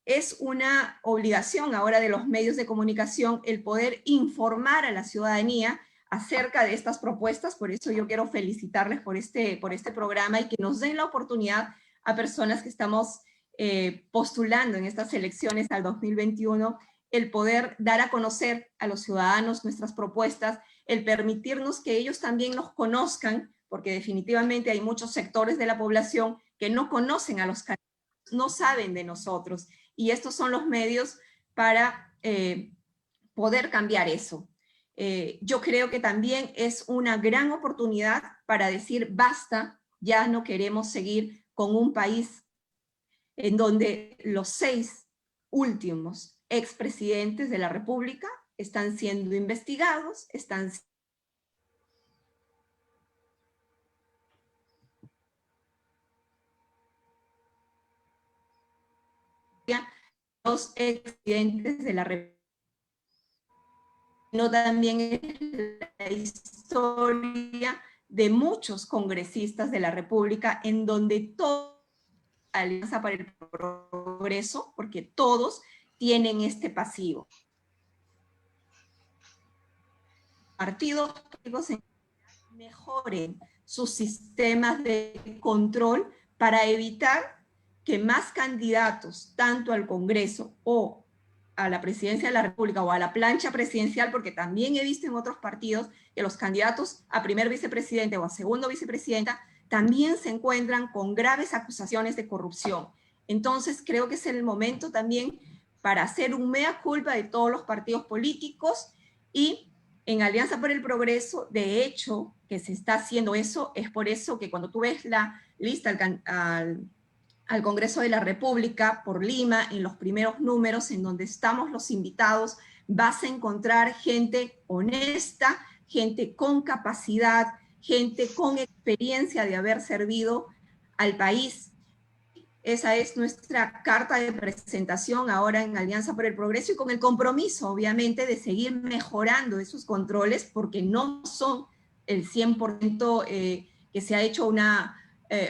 es una obligación ahora de los medios de comunicación el poder informar a la ciudadanía acerca de estas propuestas. Por eso yo quiero felicitarles por este programa y que nos den la oportunidad a personas que estamos postulando en estas elecciones al 2021, el poder dar a conocer a los ciudadanos nuestras propuestas, el permitirnos que ellos también nos conozcan, porque definitivamente hay muchos sectores de la población que no conocen a los candidatos, no saben de nosotros, y estos son los medios para poder cambiar eso. Yo creo que también es una gran oportunidad para decir basta, ya no queremos seguir con un país en donde los 6 últimos expresidentes de la República están siendo investigados, están los expresidentes de la República, sino también es la historia de muchos congresistas de la República en donde todo Alianza para el Progreso, porque todos tienen este pasivo. Partidos mejoren sus sistemas de control para evitar que más candidatos, tanto al Congreso o a la presidencia de la República o a la plancha presidencial, porque también he visto en otros partidos que los candidatos a primer vicepresidente o a segundo vicepresidenta también se encuentran con graves acusaciones de corrupción. Entonces creo que es el momento también para hacer un mea culpa de todos los partidos políticos, y en Alianza por el Progreso, de hecho, que se está haciendo eso. Es por eso que cuando tú ves la lista al Congreso de la República por Lima, en los primeros números en donde estamos los invitados, vas a encontrar gente honesta, gente con capacidad, gente con experiencia de haber servido al país. Esa es nuestra carta de presentación ahora en Alianza por el Progreso, y con el compromiso, obviamente, de seguir mejorando esos controles, porque no son el 100% que se ha hecho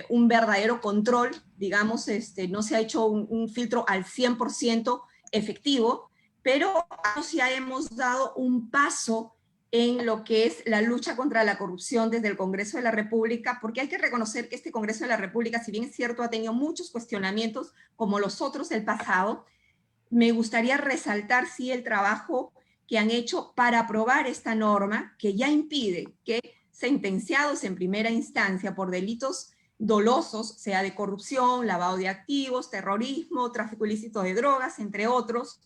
un verdadero control, digamos, no se ha hecho un filtro al 100% efectivo, pero ya hemos dado un paso en lo que es la lucha contra la corrupción desde el Congreso de la República, porque hay que reconocer que este Congreso de la República, si bien es cierto, ha tenido muchos cuestionamientos como los otros del pasado, me gustaría resaltar sí el trabajo que han hecho para aprobar esta norma que ya impide que sentenciados en primera instancia por delitos dolosos, sea de corrupción, lavado de activos, terrorismo, tráfico ilícito de drogas, entre otros,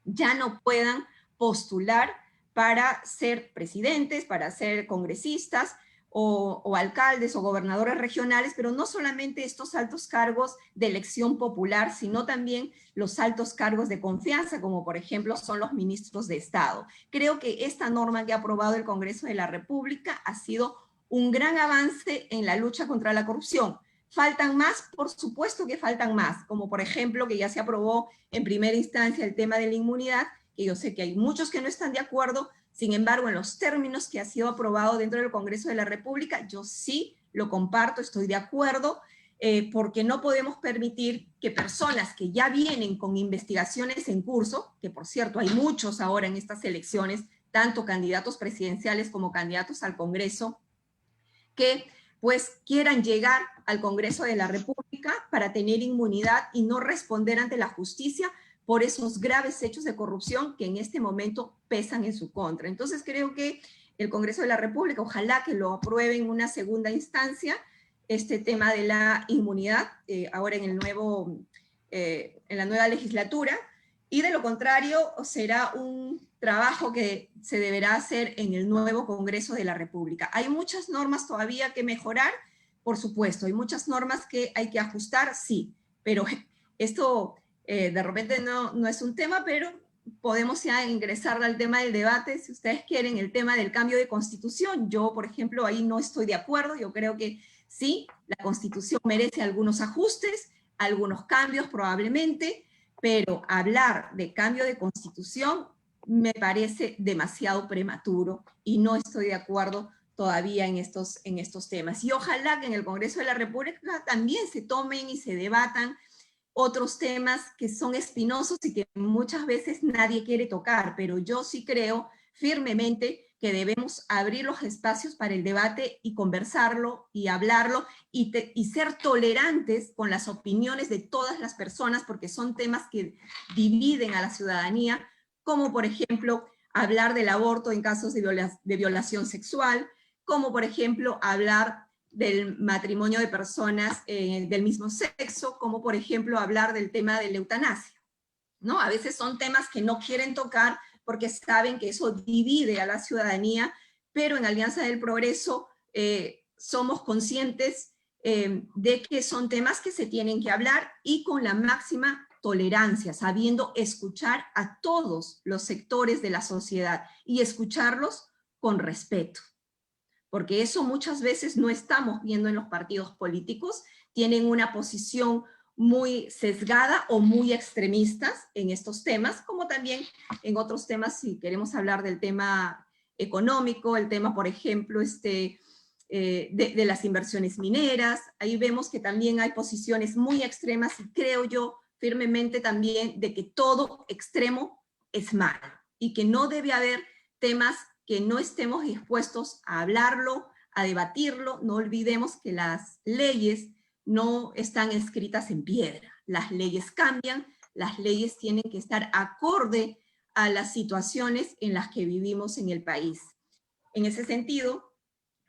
ya no puedan postular para ser presidentes, para ser congresistas o alcaldes o gobernadores regionales, pero no solamente estos altos cargos de elección popular, sino también los altos cargos de confianza, como por ejemplo son los ministros de Estado. Creo que esta norma que ha aprobado el Congreso de la República ha sido un gran avance en la lucha contra la corrupción. ¿Faltan más? Por supuesto que faltan más, como por ejemplo que ya se aprobó en primera instancia el tema de la inmunidad, que yo sé que hay muchos que no están de acuerdo. Sin embargo, en los términos que ha sido aprobado dentro del Congreso de la República, yo sí lo comparto, estoy de acuerdo, porque no podemos permitir que personas que ya vienen con investigaciones en curso, que por cierto hay muchos ahora en estas elecciones, tanto candidatos presidenciales como candidatos al Congreso, que pues quieran llegar al Congreso de la República para tener inmunidad y no responder ante la justicia por esos graves hechos de corrupción que en este momento pesan en su contra. Entonces creo que el Congreso de la República, ojalá que lo apruebe en una segunda instancia, este tema de la inmunidad, ahora en la nueva legislatura, y de lo contrario será un trabajo que se deberá hacer en el nuevo Congreso de la República. Hay muchas normas todavía que mejorar, por supuesto, hay muchas normas que hay que ajustar, sí, pero esto de repente no es un tema, pero podemos ya ingresar al tema del debate, si ustedes quieren, el tema del cambio de constitución. Yo, por ejemplo, ahí no estoy de acuerdo, yo creo que sí, la constitución merece algunos ajustes, algunos cambios probablemente, pero hablar de cambio de constitución me parece demasiado prematuro y no estoy de acuerdo todavía en estos temas. Y ojalá que en el Congreso de la República también se tomen y se debatan otros temas que son espinosos y que muchas veces nadie quiere tocar, pero yo sí creo firmemente que debemos abrir los espacios para el debate y conversarlo y hablarlo y ser tolerantes con las opiniones de todas las personas, porque son temas que dividen a la ciudadanía, como por ejemplo hablar del aborto en casos de violación sexual, como por ejemplo hablar del matrimonio de personas del mismo sexo, como por ejemplo hablar del tema de la eutanasia, ¿no? A veces son temas que no quieren tocar porque saben que eso divide a la ciudadanía, pero en Alianza del Progreso somos conscientes de que son temas que se tienen que hablar y con la máxima tolerancia, sabiendo escuchar a todos los sectores de la sociedad y escucharlos con respeto. Porque eso muchas veces no estamos viendo en los partidos políticos, tienen una posición muy sesgada o muy extremistas en estos temas, como también en otros temas, si queremos hablar del tema económico, el tema, por ejemplo, de las inversiones mineras, ahí vemos que también hay posiciones muy extremas y creo yo firmemente también de que todo extremo es malo y que no debe haber temas que no estemos dispuestos a hablarlo, a debatirlo. No olvidemos que las leyes no están escritas en piedra. Las leyes cambian, las leyes tienen que estar acorde a las situaciones en las que vivimos en el país. En ese sentido,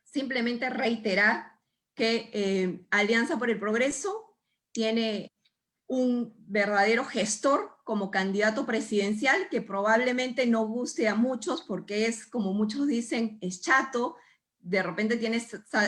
simplemente reiterar que Alianza por el Progreso tiene un verdadero gestor como candidato presidencial que probablemente no guste a muchos porque es, como muchos dicen, es chato, de repente tiene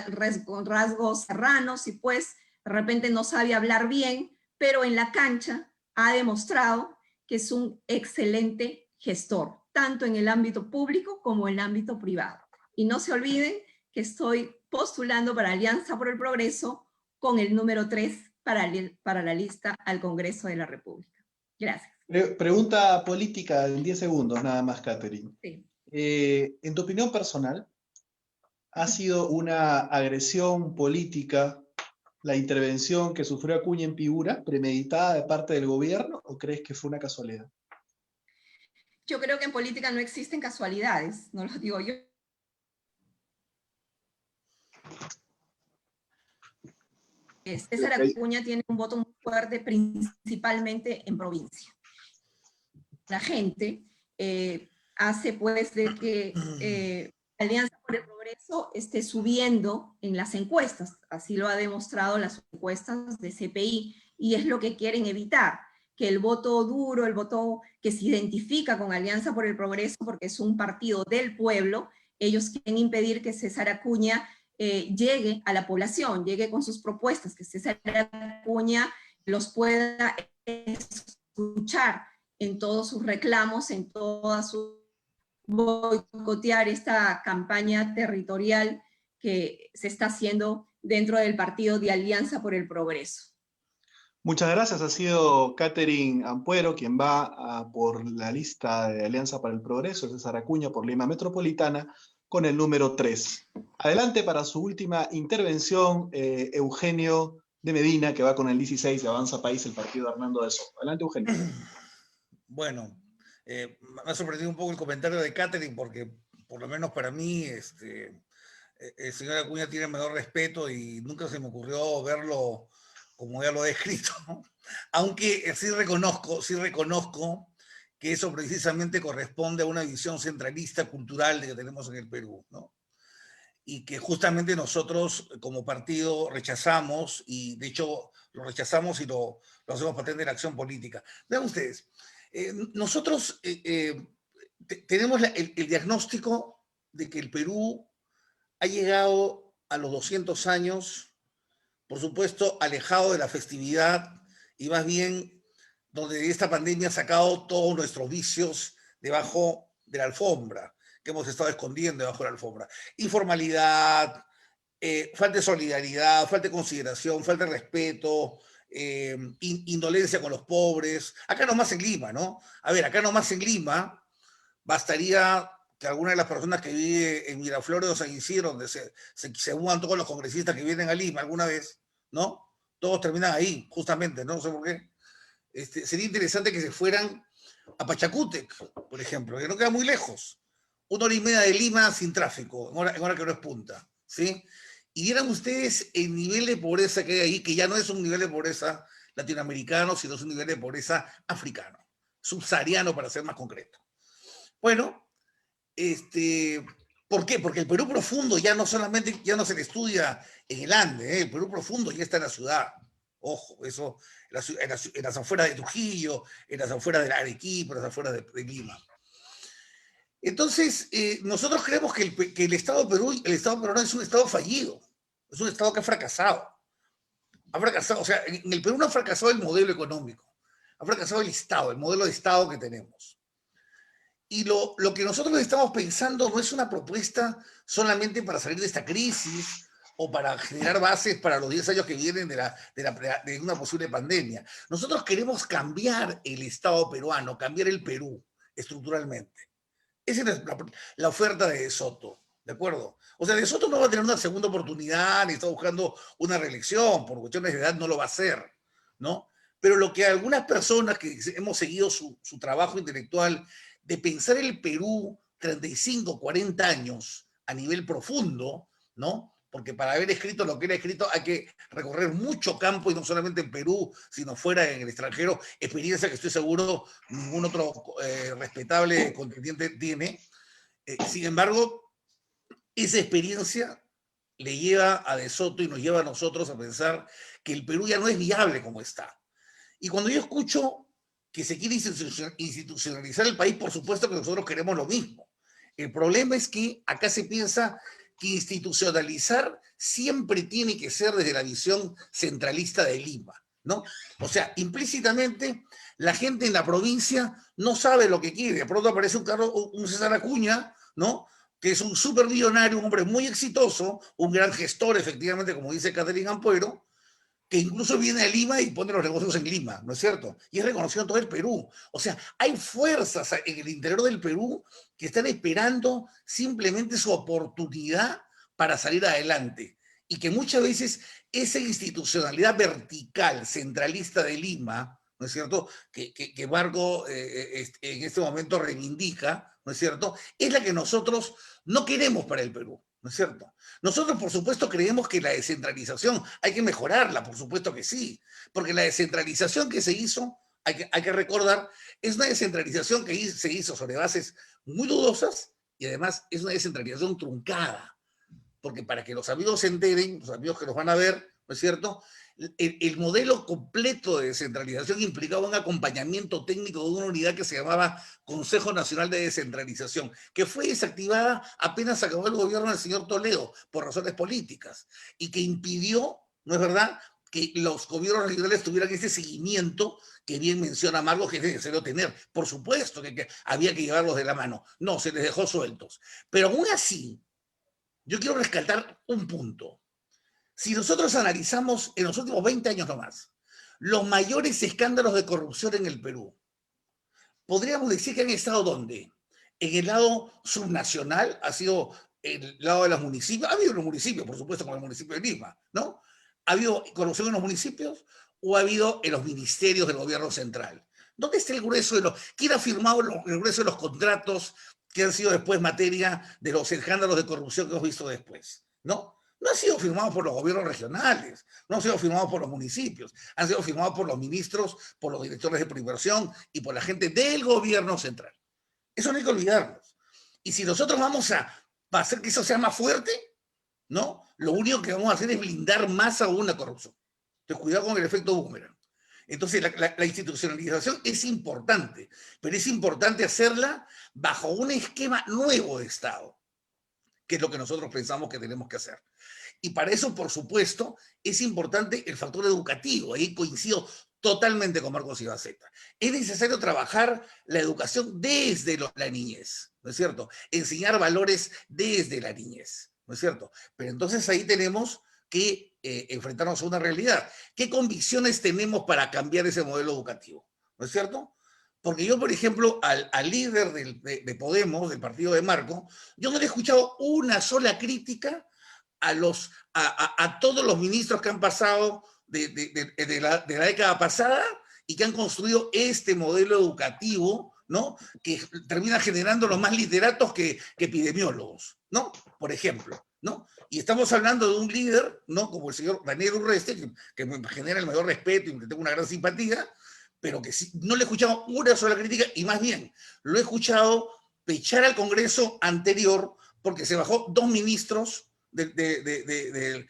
rasgos serranos y pues de repente no sabe hablar bien, pero en la cancha ha demostrado que es un excelente gestor, tanto en el ámbito público como en el ámbito privado. Y no se olviden que estoy postulando para Alianza por el Progreso con el número 3 para la lista al Congreso de la República. Gracias. Pregunta política en 10 segundos, nada más, Catherine. Sí. En tu opinión personal, ¿ha sido una agresión política la intervención que sufrió Acuña en Piura, premeditada de parte del gobierno, o crees que fue una casualidad? Yo creo que en política no existen casualidades, no lo digo yo. César Acuña tiene un voto muy fuerte, principalmente en provincia. La gente hace pues de que Alianza por el Progreso esté subiendo en las encuestas, así lo ha demostrado las encuestas de CPI, y es lo que quieren evitar, que el voto duro, el voto que se identifica con Alianza por el Progreso, porque es un partido del pueblo, ellos quieren impedir que César Acuña llegue a la población, llegue con sus propuestas, que César Acuña los pueda escuchar en todos sus reclamos, en todas sus boicotear esta campaña territorial que se está haciendo dentro del partido de Alianza por el Progreso. Muchas gracias. Ha sido Catherine Ampuero quien va por la lista de Alianza para el Progreso, César Acuña por Lima Metropolitana, con el número 3. Adelante para su última intervención, Eugenio de Medina, que va con el 16 de Avanza País, el partido de Hernando de Soto. Adelante, Eugenio. Bueno, me ha sorprendido un poco el comentario de Catherine, porque por lo menos para mí el señor Acuña tiene el mayor respeto y nunca se me ocurrió verlo como ya lo he descrito, ¿no? Aunque sí reconozco que eso precisamente corresponde a una visión centralista cultural que tenemos en el Perú, ¿no? Y que justamente nosotros como partido rechazamos, y de hecho lo rechazamos y lo hacemos patente en la acción política. Vean ustedes, nosotros tenemos el diagnóstico de que el Perú ha llegado a los 200 años, por supuesto, alejado de la festividad y más bien donde esta pandemia ha sacado todos nuestros vicios debajo de la alfombra, que hemos estado escondiendo debajo de la alfombra. Informalidad, falta de solidaridad, falta de consideración, falta de respeto, indolencia con los pobres. Acá nomás en Lima, ¿no? A ver, acá nomás en Lima bastaría que alguna de las personas que vive en Miraflores o San Isidro, donde se mudan todos los congresistas que vienen a Lima alguna vez, ¿no? Todos terminan ahí, justamente, ¿no? No sé por qué. Sería interesante que se fueran a Pachacútec, por ejemplo, que no queda muy lejos. 1 hora y media de Lima sin tráfico, en hora que no es punta, ¿sí? Y vieran ustedes el nivel de pobreza que hay ahí, que ya no es un nivel de pobreza latinoamericano, sino es un nivel de pobreza africano, subsahariano para ser más concreto. Bueno, ¿por qué? Porque el Perú profundo ya no solamente, ya no se le estudia en el Ande, ¿eh? El Perú profundo ya está en la ciudad. Ojo, eso, en las afueras de Trujillo, en las afueras de Arequipa, en las afueras de Lima. Entonces, nosotros creemos que el Estado peruano es un Estado fallido, es un Estado que ha fracasado. Ha fracasado, o sea, en el Perú no ha fracasado el modelo económico, ha fracasado el Estado, el modelo de Estado que tenemos. Y lo que nosotros estamos pensando no es una propuesta solamente para salir de esta crisis o para generar bases para los 10 años que vienen de una posible pandemia. Nosotros queremos cambiar el Estado peruano, cambiar el Perú estructuralmente. Esa es la oferta de De Soto, ¿de acuerdo? O sea, De Soto no va a tener una segunda oportunidad ni está buscando una reelección, por cuestiones de edad no lo va a hacer, ¿no? Pero lo que algunas personas que hemos seguido su trabajo intelectual de pensar el Perú 35, 40 años a nivel profundo, ¿no? Porque para haber escrito lo que él ha escrito hay que recorrer mucho campo y no solamente en Perú, sino fuera en el extranjero, experiencia que estoy seguro ningún otro respetable contendiente tiene. Sin embargo, esa experiencia le lleva a De Soto y nos lleva a nosotros a pensar que el Perú ya no es viable como está. Y cuando yo escucho que se quiere institucionalizar el país, por supuesto que nosotros queremos lo mismo. El problema es que acá se piensa que institucionalizar siempre tiene que ser desde la visión centralista de Lima, ¿no? O sea, implícitamente la gente en la provincia no sabe lo que quiere. De pronto aparece un César Acuña, ¿no? Que es un supermillonario, un hombre muy exitoso, un gran gestor, efectivamente, como dice Catherine Ampuero, que incluso viene a Lima y pone los negocios en Lima, ¿no es cierto? Y es reconocido en todo el Perú. O sea, hay fuerzas en el interior del Perú que están esperando simplemente su oportunidad para salir adelante. Y que muchas veces esa institucionalidad vertical, centralista de Lima, ¿no es cierto?, que Vargo en este momento reivindica, ¿no es cierto?, es la que nosotros no queremos para el Perú, ¿no es cierto? Nosotros, por supuesto, creemos que la descentralización hay que mejorarla, por supuesto que sí, porque la descentralización que se hizo, hay que recordar, es una descentralización que se hizo sobre bases muy dudosas y además es una descentralización truncada, porque para que los amigos se enteren, los amigos que nos van a ver, ¿no es cierto?, el modelo completo de descentralización implicaba un acompañamiento técnico de una unidad que se llamaba Consejo Nacional de Descentralización, que fue desactivada apenas acabó el gobierno del señor Toledo por razones políticas y que impidió, ¿no es verdad?, que los gobiernos regionales tuvieran ese seguimiento que bien menciona Margo, que es necesario tener. Por supuesto que había que llevarlos de la mano. No, se les dejó sueltos. Pero aún así, yo quiero rescatar un punto. Si nosotros analizamos en los últimos 20 años nomás, los mayores escándalos de corrupción en el Perú, podríamos decir que han estado ¿dónde? En el lado subnacional, ha sido el lado de los municipios, ha habido los municipios, por supuesto, como el municipio de Lima, ¿no? ¿Ha habido corrupción en los municipios o ha habido en los ministerios del gobierno central? ¿Dónde está el grueso de los... ¿Quién ha firmado el grueso de los contratos que han sido después materia de los escándalos de corrupción que hemos visto después? ¿no? No han sido firmados por los gobiernos regionales, no han sido firmados por los municipios, han sido firmados por los ministros, por los directores de inversión y por la gente del gobierno central. Eso no hay que olvidarnos. Y si nosotros vamos a hacer que eso sea más fuerte, ¿no? Lo único que vamos a hacer es blindar más aún la corrupción. Entonces, cuidado con el efecto boomerang. Entonces, la institucionalización es importante, pero es importante hacerla bajo un esquema nuevo de Estado, que es lo que nosotros pensamos que tenemos que hacer. Y para eso, por supuesto, es importante el factor educativo. Ahí coincido totalmente con Marcos Ibaceta. Es necesario trabajar la educación desde la niñez, ¿no es cierto? Enseñar valores desde la niñez, ¿no es cierto? Pero entonces ahí tenemos que enfrentarnos a una realidad. ¿Qué convicciones tenemos para cambiar ese modelo educativo? ¿No es cierto? Porque yo, por ejemplo, al líder de Podemos, del partido de Marco, yo no le he escuchado una sola crítica a todos los ministros que han pasado de la década pasada y que han construido este modelo educativo, ¿no? Que termina generando los más literatos que epidemiólogos, ¿no? Por ejemplo, ¿no? Y estamos hablando de un líder, ¿no? Como el señor Daniel Urresti, que me genera el mayor respeto y me tengo una gran simpatía, pero que no le he escuchado una sola crítica y más bien lo he escuchado pechar al Congreso anterior porque se bajó 2 ministros del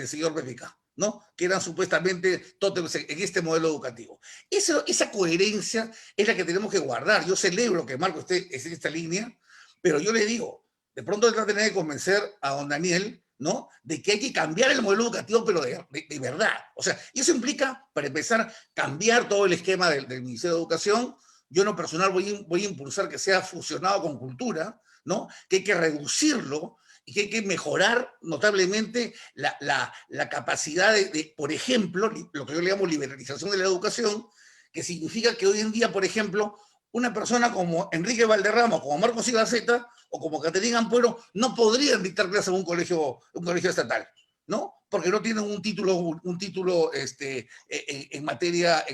señor Pepica, ¿no? Que eran supuestamente tótems en este modelo educativo. Esa coherencia es la que tenemos que guardar. Yo celebro que Marco esté en esta línea, pero yo le digo, de pronto va a tener que convencer a don Daniel, ¿no? De que hay que cambiar el modelo educativo, pero de verdad. O sea, eso implica, para empezar, cambiar todo el esquema del Ministerio de Educación. Yo en lo personal voy a impulsar que sea fusionado con cultura, ¿no? Que hay que reducirlo y que hay que mejorar notablemente la capacidad por ejemplo, lo que yo le llamo liberalización de la educación, que significa que hoy en día, por ejemplo, una persona como Enrique Valderrama, como Marcos Ibaceta o como Caterina Ampuero no podrían dictar clases en un colegio estatal, ¿no? Porque no tienen un título en materia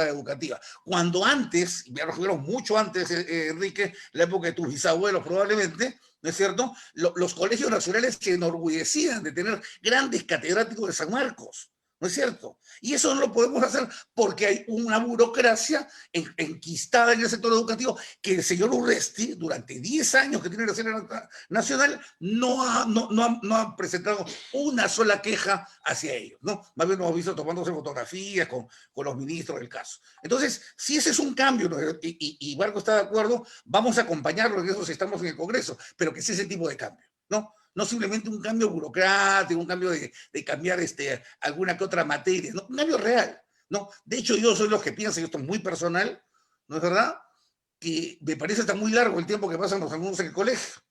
educativa. Cuando antes, y me refiero mucho antes, Enrique, la época de tus bisabuelos probablemente, ¿no es cierto? Los colegios nacionales se enorgullecían de tener grandes catedráticos de San Marcos, ¿no es cierto? Y eso no lo podemos hacer porque hay una burocracia enquistada en el sector educativo que el señor Urresti, durante 10 años que tiene la Selección Nacional, no ha presentado una sola queja hacia ellos, ¿no? Más bien nos hemos visto tomándose fotografías con los ministros del caso. Entonces, si ese es un cambio, ¿no? y Marco está de acuerdo, vamos a acompañarlo en eso si estamos en el Congreso, pero que es ese tipo de cambio, ¿no? No simplemente un cambio burocrático, un cambio de cambiar alguna que otra materia, ¿no? Un cambio real, ¿no? De hecho, yo soy los que piensan, y esto es muy personal, ¿no es verdad? Que me parece hasta muy largo el tiempo que pasan los alumnos en el colegio,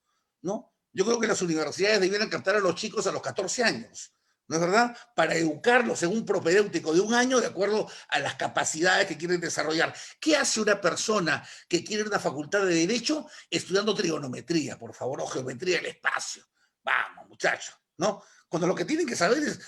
¿no? Yo creo que las universidades debieran captar a los chicos a los 14 años, ¿no es verdad? Para educarlos en un propedéutico de 1 año de acuerdo a las capacidades que quieren desarrollar. ¿Qué hace una persona que quiere una facultad de Derecho estudiando trigonometría, por favor, o geometría del espacio? Vamos, muchachos, ¿no? Cuando lo que tienen que saber es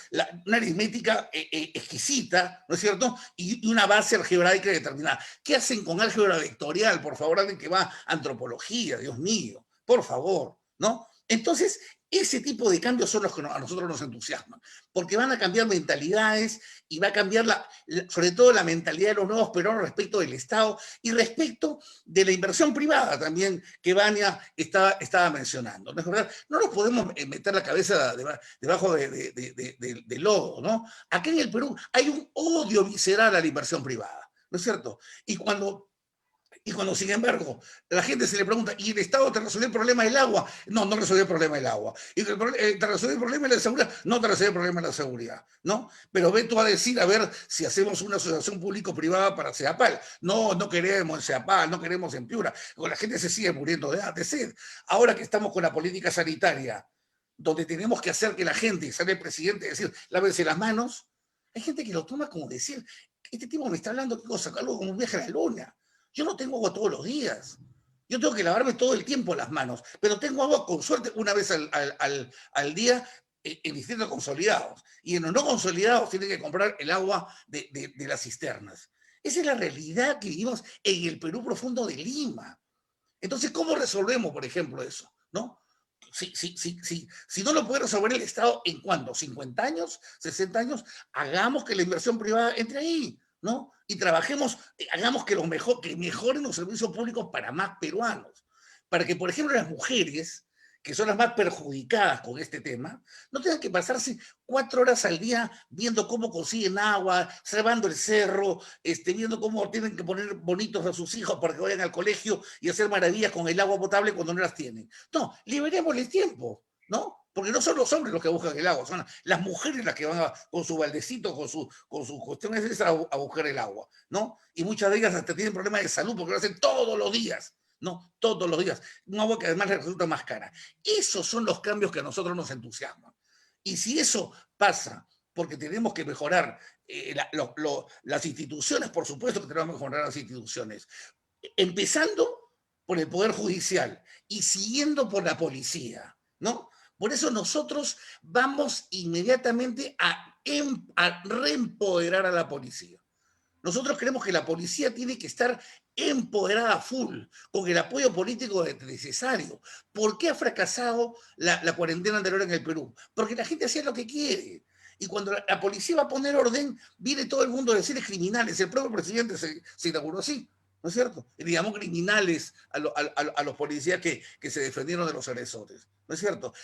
una aritmética exquisita, ¿no es cierto? Y una base algebraica determinada. ¿Qué hacen con álgebra vectorial? Por favor, alguien que va a antropología, Dios mío, por favor, ¿no? Entonces, ese tipo de cambios son los que a nosotros nos entusiasman, porque van a cambiar mentalidades y va a cambiar sobre todo la mentalidad de los nuevos peruanos respecto del Estado y respecto de la inversión privada también que Vania estaba mencionando, ¿no es verdad? No nos podemos meter la cabeza debajo del lodo, ¿no? Aquí en el Perú hay un odio visceral a la inversión privada, ¿no es cierto? Y cuando, sin embargo, la gente se le pregunta, ¿y el Estado te resolvió el problema del agua? No, no resolvió el problema del agua. ¿Y te resolvió el problema de la seguridad? No te resolvió el problema de la seguridad, ¿no? Pero ve tú a decir, a ver si hacemos una asociación público-privada para CEAPAL. No, no queremos en CEAPAL, no queremos en Piura. La gente se sigue muriendo de sed. Ahora que estamos con la política sanitaria, donde tenemos que hacer que la gente, y sale el presidente, decir, lávense las manos, hay gente que lo toma como decir, este tipo me está hablando, ¿qué cosa? Algo como un viaje a la luna. Yo no tengo agua todos los días. Yo tengo que lavarme todo el tiempo las manos, pero tengo agua con suerte una vez al día en distritos consolidados. Y en los no consolidados tienen que comprar el agua de las cisternas. Esa es la realidad que vivimos en el Perú profundo de Lima. Entonces, ¿cómo resolvemos, por ejemplo, eso? ¿No? Si no lo puede resolver el Estado, ¿en cuánto? ¿50 años? ¿60 años? Hagamos que la inversión privada entre ahí, ¿no? Y trabajemos, hagamos que mejoren los servicios públicos para más peruanos. Para que, por ejemplo, las mujeres, que son las más perjudicadas con este tema, no tengan que pasarse 4 horas al día viendo cómo consiguen agua, salvando el cerro, viendo cómo tienen que poner bonitos a sus hijos para que vayan al colegio y hacer maravillas con el agua potable cuando no las tienen. No, liberémosles tiempo, ¿no? Porque no son los hombres los que buscan el agua, son las mujeres las que van con su baldecito, con sus cuestiones a buscar el agua, ¿no? Y muchas de ellas hasta tienen problemas de salud porque lo hacen todos los días. No, todos los días. Un agua que además les resulta más cara. Esos son los cambios que a nosotros nos entusiasman. Y si eso pasa porque tenemos que mejorar las instituciones, por supuesto que tenemos que mejorar las instituciones, empezando por el Poder Judicial y siguiendo por la policía, ¿no? Por eso nosotros vamos inmediatamente a reempoderar a la policía. Nosotros creemos que la policía tiene que estar empoderada full, con el apoyo político necesario. ¿Por qué ha fracasado la cuarentena anterior en el Perú? Porque la gente hacía lo que quiere. Y cuando la policía va a poner orden, viene todo el mundo a decirles criminales. El propio presidente se inauguró así, ¿no es cierto? Y le llamó criminales a los policías que se defendieron de los agresores, ¿no es cierto?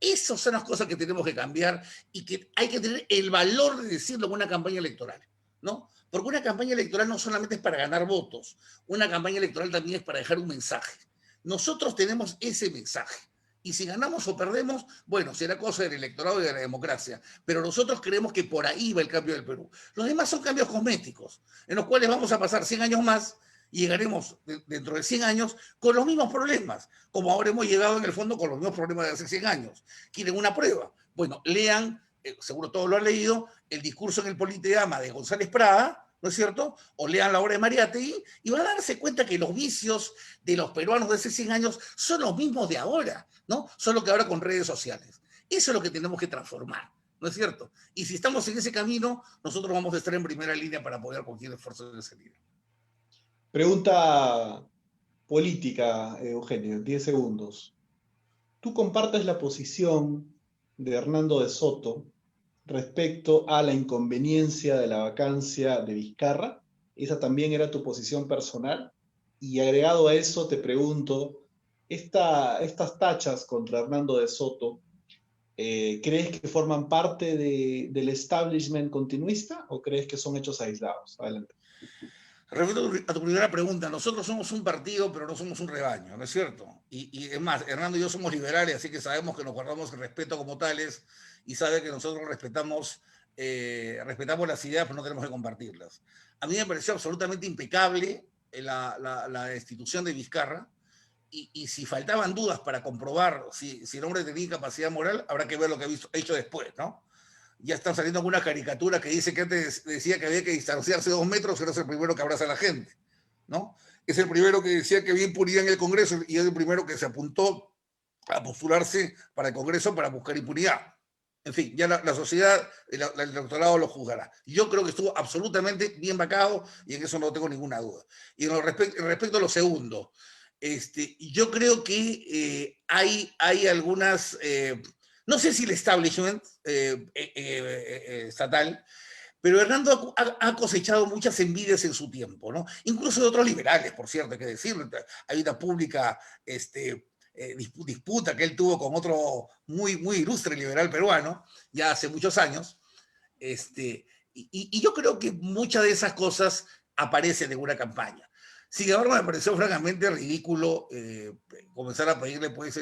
Esas son las cosas que tenemos que cambiar y que hay que tener el valor de decirlo en una campaña electoral, ¿no? Porque una campaña electoral no solamente es para ganar votos, una campaña electoral también es para dejar un mensaje. Nosotros tenemos ese mensaje. Y si ganamos o perdemos, bueno, será cosa del electorado y de la democracia. Pero nosotros creemos que por ahí va el cambio del Perú. Los demás son cambios cosméticos, en los cuales vamos a pasar 100 años más y llegaremos dentro de 100 años con los mismos problemas, como ahora hemos llegado en el fondo con los mismos problemas de hace 100 años. ¿Quieren una prueba? Bueno, lean, seguro todos lo han leído, el discurso en el Politeama de González Prada, ¿no es cierto? O lean la obra de Mariátegui y van a darse cuenta que los vicios de los peruanos de hace 100 años son los mismos de ahora, ¿no? Solo que ahora con redes sociales. Eso es lo que tenemos que transformar, ¿no es cierto? Y si estamos en ese camino, nosotros vamos a estar en primera línea para apoyar cualquier esfuerzo de ese línea. Pregunta política, Eugenio, 10 segundos. ¿Tú compartes la posición de Hernando de Soto respecto a la inconveniencia de la vacancia de Vizcarra? ¿Esa también era tu posición personal? Y agregado a eso te pregunto, estas tachas contra Hernando de Soto, ¿crees que forman parte del establishment continuista o crees que son hechos aislados? Adelante. Respecto a tu primera pregunta, nosotros somos un partido, pero no somos un rebaño, ¿no es cierto? Y es más, Hernando y yo somos liberales, así que sabemos que nos guardamos el respeto como tales y sabe que nosotros respetamos las ideas, pero no tenemos que compartirlas. A mí me pareció absolutamente impecable la destitución de Vizcarra y si faltaban dudas para comprobar si el hombre tenía incapacidad moral, habrá que ver lo que ha hecho después, ¿no? Ya están saliendo alguna caricatura que dice que antes decía que había que distanciarse 2 metros, pero es el primero que abraza a la gente, ¿no? Es el primero que decía que había impunidad en el Congreso y es el primero que se apuntó a postularse para el Congreso para buscar impunidad. En fin, ya la sociedad, el electorado lo juzgará. Yo creo que estuvo absolutamente bien vacado y en eso no tengo ninguna duda. Y respecto a lo segundo, yo creo que hay algunas... no sé si el establishment estatal, pero Hernando ha cosechado muchas envidias en su tiempo, ¿no? Incluso de otros liberales, por cierto, hay que decirlo. Hay una pública disputa que él tuvo con otro muy, muy ilustre liberal peruano, ya hace muchos años. Y yo creo que muchas de esas cosas aparecen en una campaña. Sin embargo, me pareció francamente ridículo comenzar a pedirle pues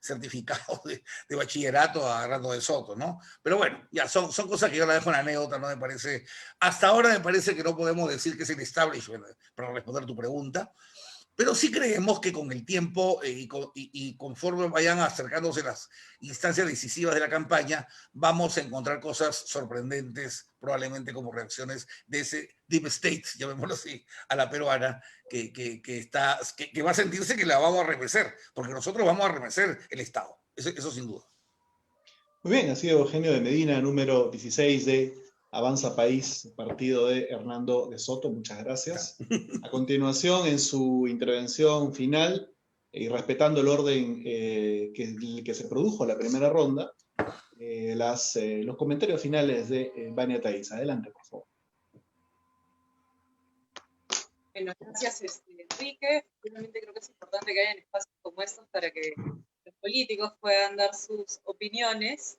certificado de bachillerato a Hernando de Soto, ¿no? Pero bueno, ya son cosas que yo la dejo en anécdota, ¿no? Me parece, hasta ahora me parece que no podemos decir que es el establishment, para responder tu pregunta, pero sí creemos que con el tiempo y conforme vayan acercándose las instancias decisivas de la campaña, vamos a encontrar cosas sorprendentes, probablemente como reacciones de ese deep state, llamémoslo así, a la peruana, que va a sentirse que la vamos a arremecer, porque nosotros vamos a arremecer el Estado, eso sin duda. Muy bien, ha sido Eugenio de Medina, número 16 de Avanza País, partido de Hernando de Soto. Muchas gracias. A continuación, en su intervención final, y respetando el orden que se produjo en la primera ronda, los comentarios finales de Vania Thais. Adelante, por favor. Bueno, gracias, Enrique. Finalmente creo que es importante que hayan espacios como estos para que los políticos puedan dar sus opiniones.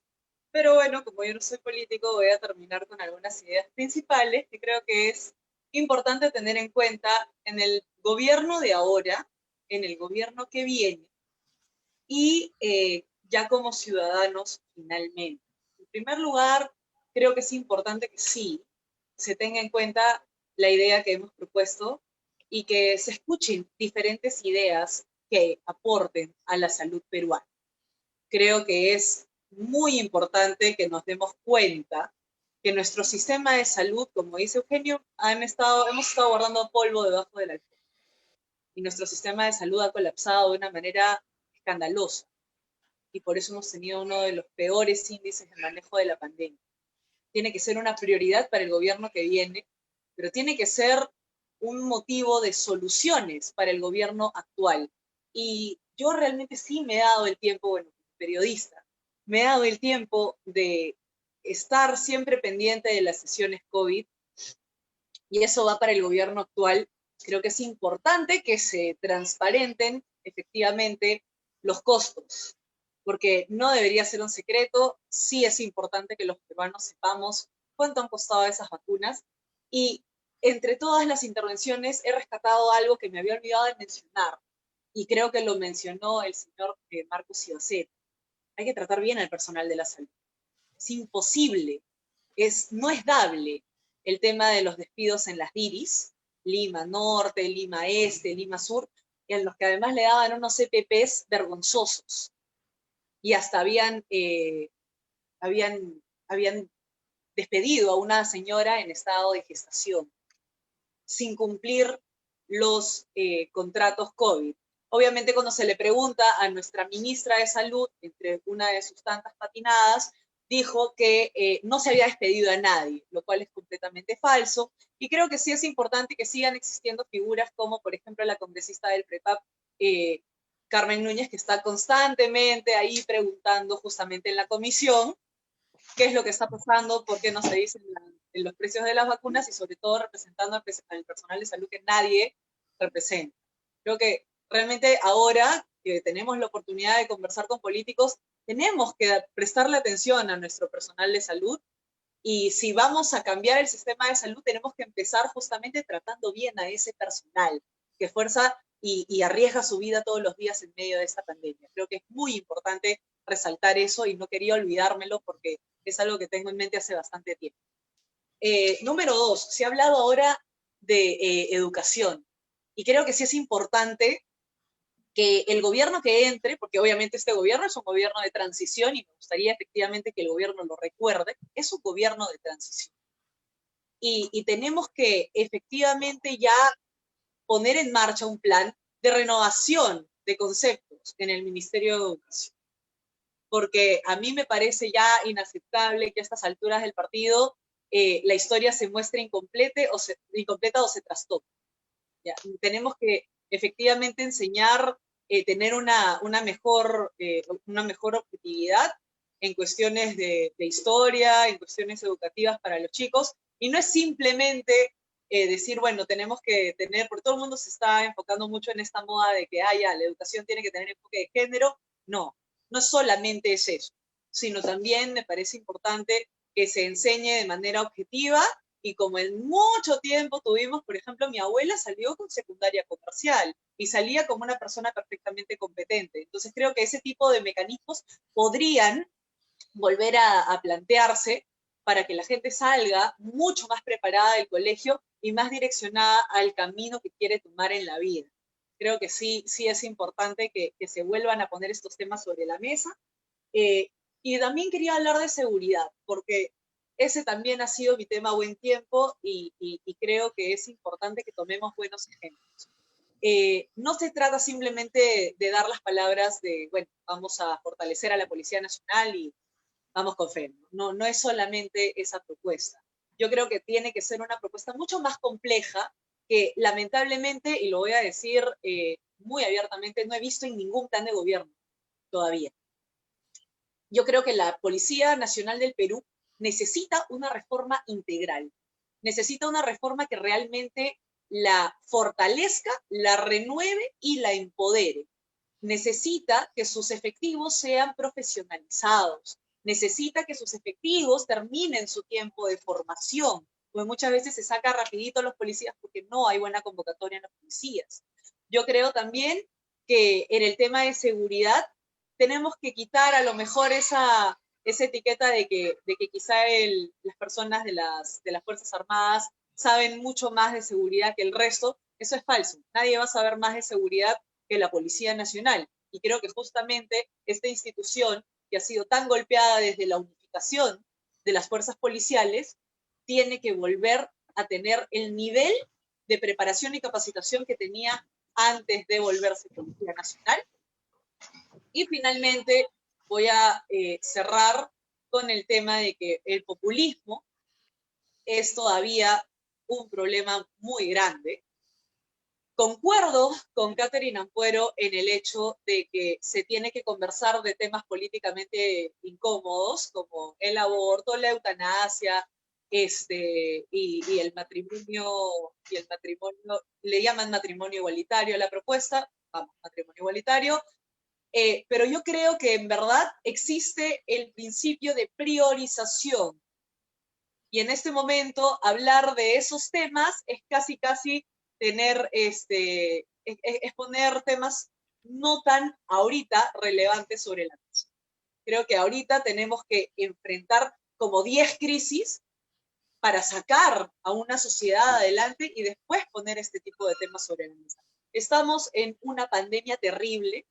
Pero bueno, como yo no soy político, voy a terminar con algunas ideas principales que creo que es importante tener en cuenta en el gobierno de ahora, en el gobierno que viene, y ya como ciudadanos finalmente. En primer lugar, creo que es importante que sí se tenga en cuenta la idea que hemos propuesto y que se escuchen diferentes ideas que aporten a la salud peruana. Creo que es muy importante que nos demos cuenta que nuestro sistema de salud, como dice Eugenio, hemos estado guardando polvo debajo de la alfombra. Y nuestro sistema de salud ha colapsado de una manera escandalosa. Y por eso hemos tenido uno de los peores índices de manejo de la pandemia. Tiene que ser una prioridad para el gobierno que viene, pero tiene que ser un motivo de soluciones para el gobierno actual. Y yo realmente sí me he dado el tiempo, bueno, como periodista, me he dado el tiempo de estar siempre pendiente de las sesiones COVID, y eso va para el gobierno actual. Creo que es importante que se transparenten efectivamente los costos, porque no debería ser un secreto. Sí es importante que los peruanos sepamos cuánto han costado esas vacunas, y entre todas las intervenciones he rescatado algo que me había olvidado de mencionar, y creo que lo mencionó el señor Marcos Ibaceta. Hay que tratar bien al personal de la salud. Es imposible, no es dable el tema de los despidos en las DIRIs, Lima Norte, Lima Este, Lima Sur, en los que además le daban unos EPPs vergonzosos, y hasta habían despedido a una señora en estado de gestación, sin cumplir los contratos COVID. Obviamente, cuando se le pregunta a nuestra ministra de Salud, entre una de sus tantas patinadas, dijo que no se había despedido a nadie, lo cual es completamente falso. Y creo que sí es importante que sigan existiendo figuras como, por ejemplo, la congresista del PREPAP, Carmen Núñez, que está constantemente ahí preguntando justamente en la comisión qué es lo que está pasando, por qué no se dicen los precios de las vacunas, y sobre todo representando al personal de salud que nadie representa. Creo que realmente ahora que tenemos la oportunidad de conversar con políticos, tenemos que prestarle atención a nuestro personal de salud, y si vamos a cambiar el sistema de salud, tenemos que empezar justamente tratando bien a ese personal que esfuerza y arriesga su vida todos los días en medio de esta pandemia. Creo que es muy importante resaltar eso, y no quería olvidármelo porque es algo que tengo en mente hace bastante tiempo. Número 2, se ha hablado ahora de educación, y creo que sí es importante que el gobierno que entre, porque obviamente este gobierno es un gobierno de transición, y me gustaría efectivamente que el gobierno lo recuerde, es un gobierno de transición. Y tenemos que efectivamente ya poner en marcha un plan de renovación de conceptos en el Ministerio de Educación, porque a mí me parece ya inaceptable que a estas alturas del partido la historia se muestre incompleta o se trastoque. ¿Ya? Tenemos que efectivamente enseñar, tener una mejor objetividad en cuestiones de historia, en cuestiones educativas para los chicos, y no es simplemente decir, bueno, tenemos que tener, porque todo el mundo se está enfocando mucho en esta moda de que la educación tiene que tener enfoque de género. No, no solamente es eso, sino también me parece importante que se enseñe de manera objetiva, y como en mucho tiempo tuvimos, por ejemplo, mi abuela salió con secundaria comercial y salía como una persona perfectamente competente. Entonces creo que ese tipo de mecanismos podrían volver a plantearse para que la gente salga mucho más preparada del colegio y más direccionada al camino que quiere tomar en la vida. Creo que sí es importante que se vuelvan a poner estos temas sobre la mesa. Y también quería hablar de seguridad, porque ese también ha sido mi tema buen tiempo, y creo que es importante que tomemos buenos ejemplos. No se trata simplemente de dar las palabras de, bueno, vamos a fortalecer a la Policía Nacional y vamos con fe. No es solamente esa propuesta. Yo creo que tiene que ser una propuesta mucho más compleja, que lamentablemente, y lo voy a decir muy abiertamente, no he visto en ningún plan de gobierno todavía. Yo creo que la Policía Nacional del Perú necesita una reforma integral, necesita una reforma que realmente la fortalezca, la renueve y la empodere. Necesita que sus efectivos sean profesionalizados, necesita que sus efectivos terminen su tiempo de formación, porque muchas veces se saca rapidito a los policías porque no hay buena convocatoria en los policías. Yo creo también que en el tema de seguridad tenemos que quitar a lo mejor esa etiqueta de que quizá las personas de las Fuerzas Armadas saben mucho más de seguridad que el resto. Eso es falso. Nadie va a saber más de seguridad que la Policía Nacional. Y creo que justamente esta institución, que ha sido tan golpeada desde la unificación de las fuerzas policiales, tiene que volver a tener el nivel de preparación y capacitación que tenía antes de volverse Policía Nacional. Y finalmente voy a cerrar con el tema de que el populismo es todavía un problema muy grande. Concuerdo con Catherine Ampuero en el hecho de que se tiene que conversar de temas políticamente incómodos, como el aborto, la eutanasia, y el matrimonio, le llaman matrimonio igualitario a la propuesta, vamos, matrimonio igualitario, pero yo creo que en verdad existe el principio de priorización. Y en este momento hablar de esos temas es casi tener, es poner temas no tan ahorita relevantes sobre la mesa. Creo que ahorita tenemos que enfrentar como 10 crisis para sacar a una sociedad adelante y después poner este tipo de temas sobre la mesa. Estamos en una pandemia terrible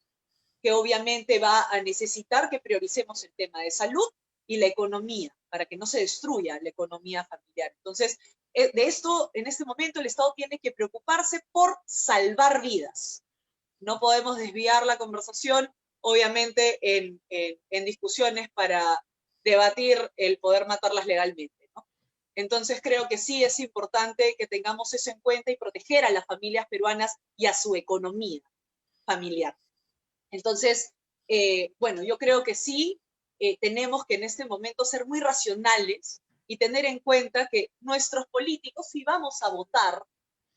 que obviamente va a necesitar que prioricemos el tema de salud y la economía, para que no se destruya la economía familiar. Entonces, de esto, en este momento, el Estado tiene que preocuparse por salvar vidas. No podemos desviar la conversación, obviamente, en discusiones para debatir el poder matarlas legalmente, ¿no? Entonces, creo que sí es importante que tengamos eso en cuenta y proteger a las familias peruanas y a su economía familiar. Entonces, bueno, yo creo que sí, tenemos que en este momento ser muy racionales y tener en cuenta que nuestros políticos, si vamos a votar,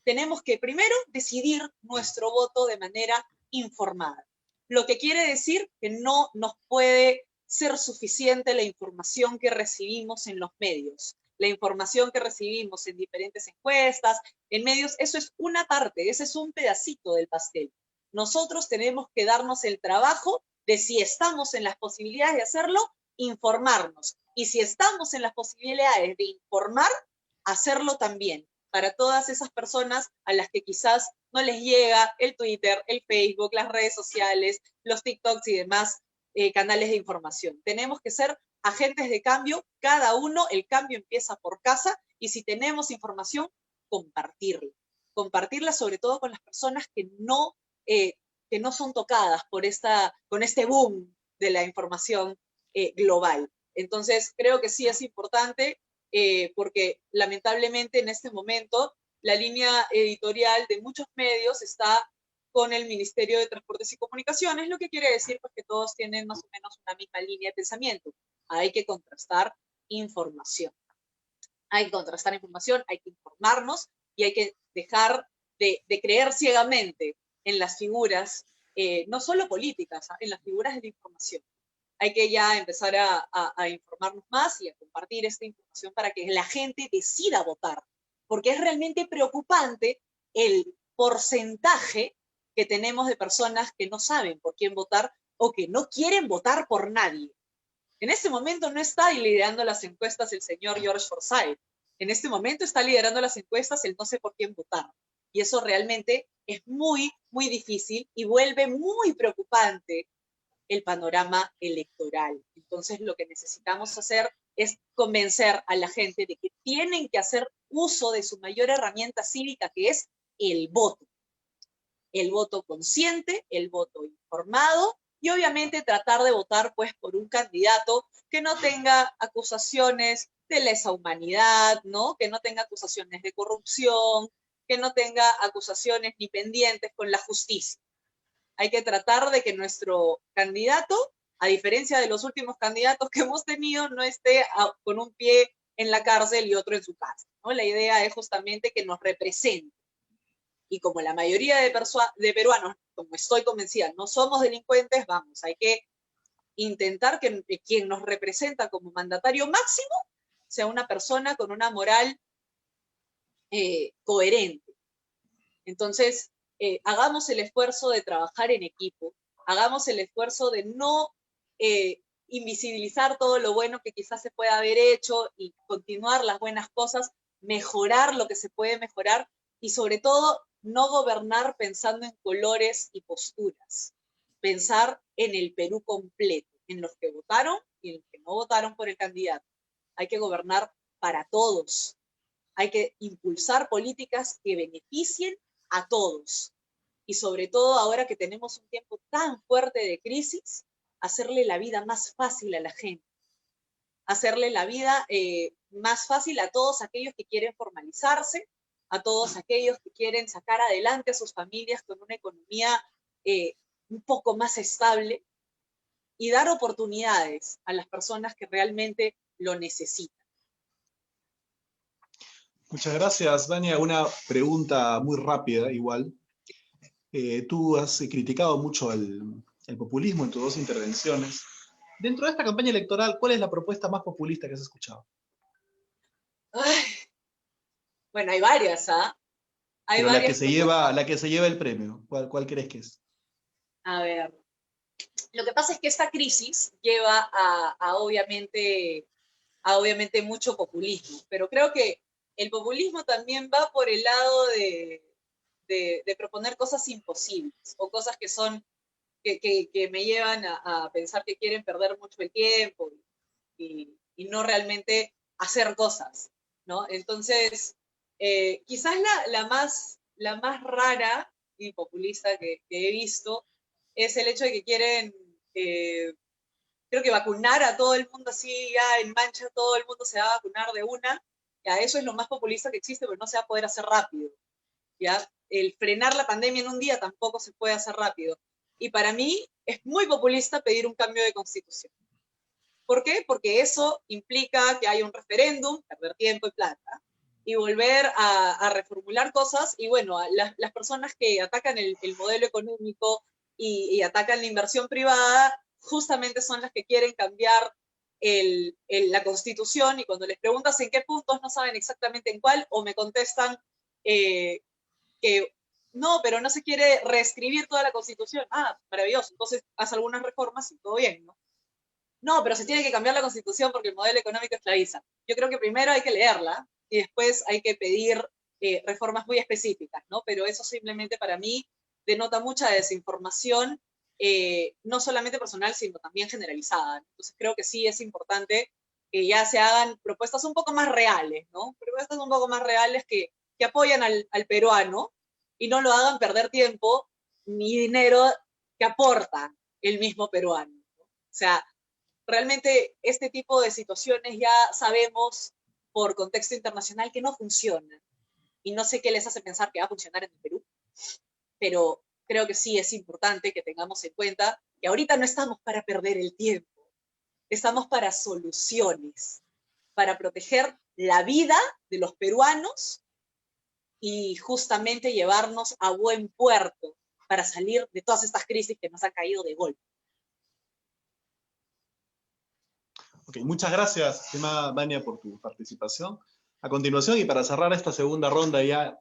tenemos que primero decidir nuestro voto de manera informada. Lo que quiere decir que no nos puede ser suficiente la información que recibimos en los medios. La información que recibimos en diferentes encuestas, en medios, eso es una parte, ese es un pedacito del pastel. Nosotros tenemos que darnos el trabajo de, si estamos en las posibilidades de hacerlo, informarnos. Y si estamos en las posibilidades de informar, hacerlo también. Para todas esas personas a las que quizás no les llega el Twitter, el Facebook, las redes sociales, los TikToks y demás canales de información. Tenemos que ser agentes de cambio, cada uno. El cambio empieza por casa, y si tenemos información, compartirla. Compartirla sobre todo con las personas que no son tocadas con este boom de la información global. Entonces, creo que sí es importante, porque lamentablemente en este momento la línea editorial de muchos medios está con el Ministerio de Transportes y Comunicaciones, lo que quiere decir pues, que todos tienen más o menos una misma línea de pensamiento. Hay que contrastar información. Hay que contrastar información, hay que informarnos y hay que dejar de creer ciegamente en las figuras, no solo políticas, en las figuras de la información. Hay que ya empezar a informarnos más y a compartir esta información para que la gente decida votar, porque es realmente preocupante el porcentaje que tenemos de personas que no saben por quién votar o que no quieren votar por nadie. En este momento no está liderando las encuestas el señor George Forsyth. En este momento está liderando las encuestas el no sé por quién votar. Y eso realmente es muy, muy difícil y vuelve muy preocupante el panorama electoral. Entonces, lo que necesitamos hacer es convencer a la gente de que tienen que hacer uso de su mayor herramienta cívica, que es el voto. El voto consciente, el voto informado, y obviamente tratar de votar pues, por un candidato que no tenga acusaciones de lesa humanidad, ¿no? Que no tenga acusaciones de corrupción, que no tenga acusaciones ni pendientes con la justicia. Hay que tratar de que nuestro candidato, a diferencia de los últimos candidatos que hemos tenido, no esté con un pie en la cárcel y otro en su casa, ¿no? La idea es justamente que nos represente. Y como la mayoría de peruanos, como estoy convencida, no somos delincuentes, vamos, hay que intentar que quien nos representa como mandatario máximo sea una persona con una moral coherente. Entonces, hagamos el esfuerzo de trabajar en equipo, hagamos el esfuerzo de no invisibilizar todo lo bueno que quizás se pueda haber hecho y continuar las buenas cosas, mejorar lo que se puede mejorar y sobre todo no gobernar pensando en colores y posturas, pensar en el Perú completo, en los que votaron y en los que no votaron por el candidato. Hay que gobernar para todos, hay que impulsar políticas que beneficien a todos. Y sobre todo ahora que tenemos un tiempo tan fuerte de crisis, hacerle la vida más fácil a la gente. Hacerle la vida más fácil a todos aquellos que quieren formalizarse, a todos aquellos que quieren sacar adelante a sus familias con una economía un poco más estable y dar oportunidades a las personas que realmente lo necesitan. Muchas gracias, Dania. Una pregunta muy rápida, igual. Tú has criticado mucho el populismo en tus dos intervenciones. Dentro de esta campaña electoral, ¿cuál es la propuesta más populista que has escuchado? Ay, bueno, hay varias, ¿ah? Hay Pero varias la que se lleva el premio, ¿cuál crees que es? A ver, lo que pasa es que esta crisis lleva a obviamente mucho populismo, pero creo que el populismo también va por el lado de proponer cosas imposibles o cosas que son que me llevan a pensar que quieren perder mucho el tiempo y no realmente hacer cosas, ¿no? Entonces, quizás la más rara y populista que he visto es el hecho de que quieren, creo que vacunar a todo el mundo así, ya en mancha todo el mundo se va a vacunar de una, ya eso es lo más populista que existe, pero no se va a poder hacer rápido, ya. El frenar la pandemia en un día tampoco se puede hacer rápido. Y para mí es muy populista pedir un cambio de constitución. ¿Por qué? Porque eso implica que haya un referéndum, perder tiempo y plata, y volver a reformular cosas. Y bueno, las personas que atacan el modelo económico y atacan la inversión privada, justamente son las que quieren cambiar la constitución, y cuando les preguntas en qué puntos no saben exactamente en cuál, o me contestan que no, pero no se quiere reescribir toda la constitución. Ah, maravilloso, entonces haz algunas reformas y todo bien, ¿no? No, pero se tiene que cambiar la constitución porque el modelo económico esclaviza. Yo creo que primero hay que leerla y después hay que pedir reformas muy específicas, ¿no? Pero eso simplemente para mí denota mucha desinformación, no solamente personal, sino también generalizada. Entonces creo que sí es importante que ya se hagan propuestas un poco más reales, ¿no? Propuestas un poco más reales que apoyan al peruano y no lo hagan perder tiempo ni dinero que aporta el mismo peruano, ¿no? O sea, realmente este tipo de situaciones ya sabemos por contexto internacional que no funcionan. Y no sé qué les hace pensar que va a funcionar en el Perú, pero creo que sí es importante que tengamos en cuenta que ahorita no estamos para perder el tiempo, estamos para soluciones, para proteger la vida de los peruanos y justamente llevarnos a buen puerto para salir de todas estas crisis que nos han caído de golpe. Ok, muchas gracias, estimada Dania, por tu participación. A continuación, y para cerrar esta segunda ronda ya,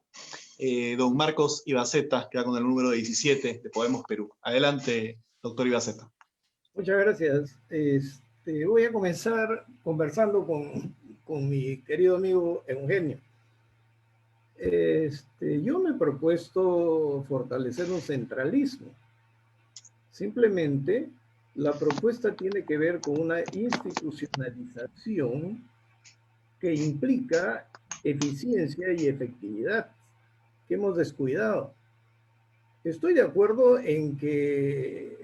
don Marcos Ibaceta, que va con el número 17 de Podemos Perú. Adelante, doctor Ibaceta. Muchas gracias. Voy a comenzar conversando con mi querido amigo Eugenio. Yo me he propuesto fortalecer un centralismo. Simplemente la propuesta tiene que ver con una institucionalización que implica eficiencia y efectividad, que hemos descuidado. Estoy de acuerdo en que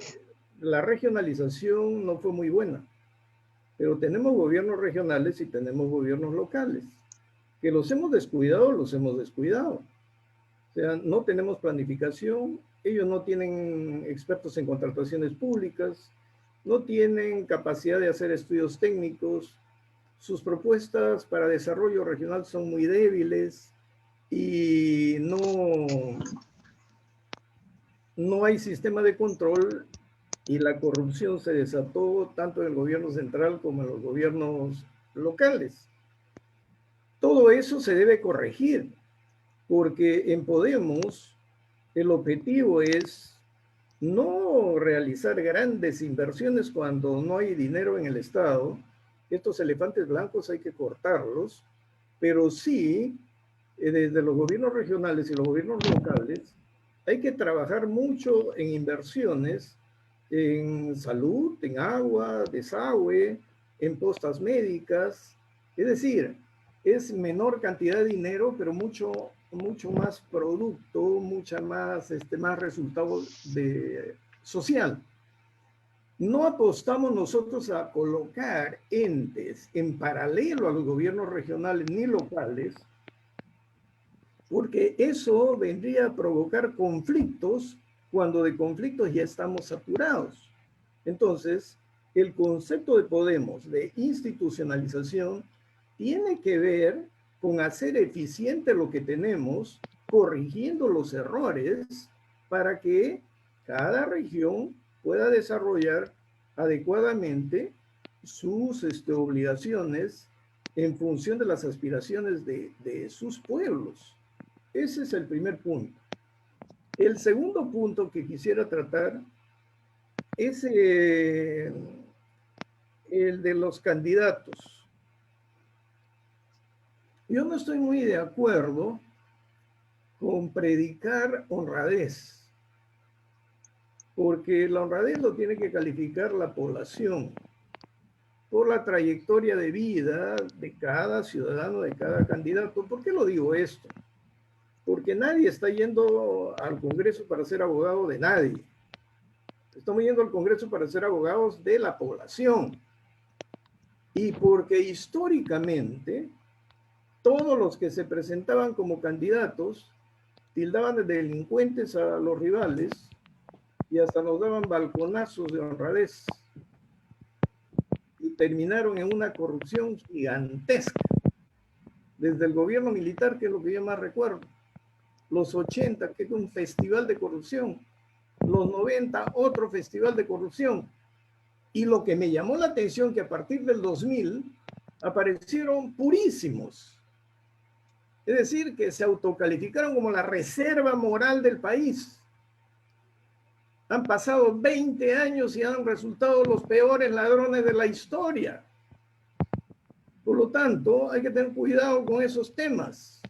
la regionalización no fue muy buena, pero tenemos gobiernos regionales y tenemos gobiernos locales. Que los hemos descuidado, los hemos descuidado. O sea, no tenemos planificación, ellos no tienen expertos en contrataciones públicas, no tienen capacidad de hacer estudios técnicos, sus propuestas para desarrollo regional son muy débiles y no hay sistema de control y la corrupción se desató tanto en el gobierno central como en los gobiernos locales. Todo eso se debe corregir, porque en Podemos el objetivo es no realizar grandes inversiones cuando no hay dinero en el Estado. Estos elefantes blancos hay que cortarlos, pero sí, desde los gobiernos regionales y los gobiernos locales, hay que trabajar mucho en inversiones en salud, en agua, desagüe, en postas médicas. Es decir, es menor cantidad de dinero, pero mucho más producto, más resultado social. No apostamos nosotros a colocar entes en paralelo a los gobiernos regionales ni locales, porque eso vendría a provocar conflictos cuando de conflictos ya estamos saturados. Entonces, el concepto de Podemos de institucionalización tiene que ver con hacer eficiente lo que tenemos, corrigiendo los errores para que cada región pueda desarrollar adecuadamente sus obligaciones en función de las aspiraciones de sus pueblos. Ese es el primer punto. El segundo punto que quisiera tratar es el de los candidatos. Yo no estoy muy de acuerdo con predicar honradez, porque la honradez lo tiene que calificar la población por la trayectoria de vida de cada ciudadano, de cada candidato. ¿Por qué lo digo esto? Porque nadie está yendo al Congreso para ser abogado de nadie. Estamos yendo al Congreso para ser abogados de la población. Y porque históricamente todos los que se presentaban como candidatos tildaban de delincuentes a los rivales y hasta nos daban balconazos de honradez. Y terminaron en una corrupción gigantesca. Desde el gobierno militar, que es lo que yo más recuerdo, los 80, que es un festival de corrupción, los 90, otro festival de corrupción. Y lo que me llamó la atención, que a partir del 2000 aparecieron purísimos. Es decir, que se autocalificaron como la reserva moral del país. Han pasado 20 años y han resultado los peores ladrones de la historia. Por lo tanto, hay que tener cuidado con esos temas.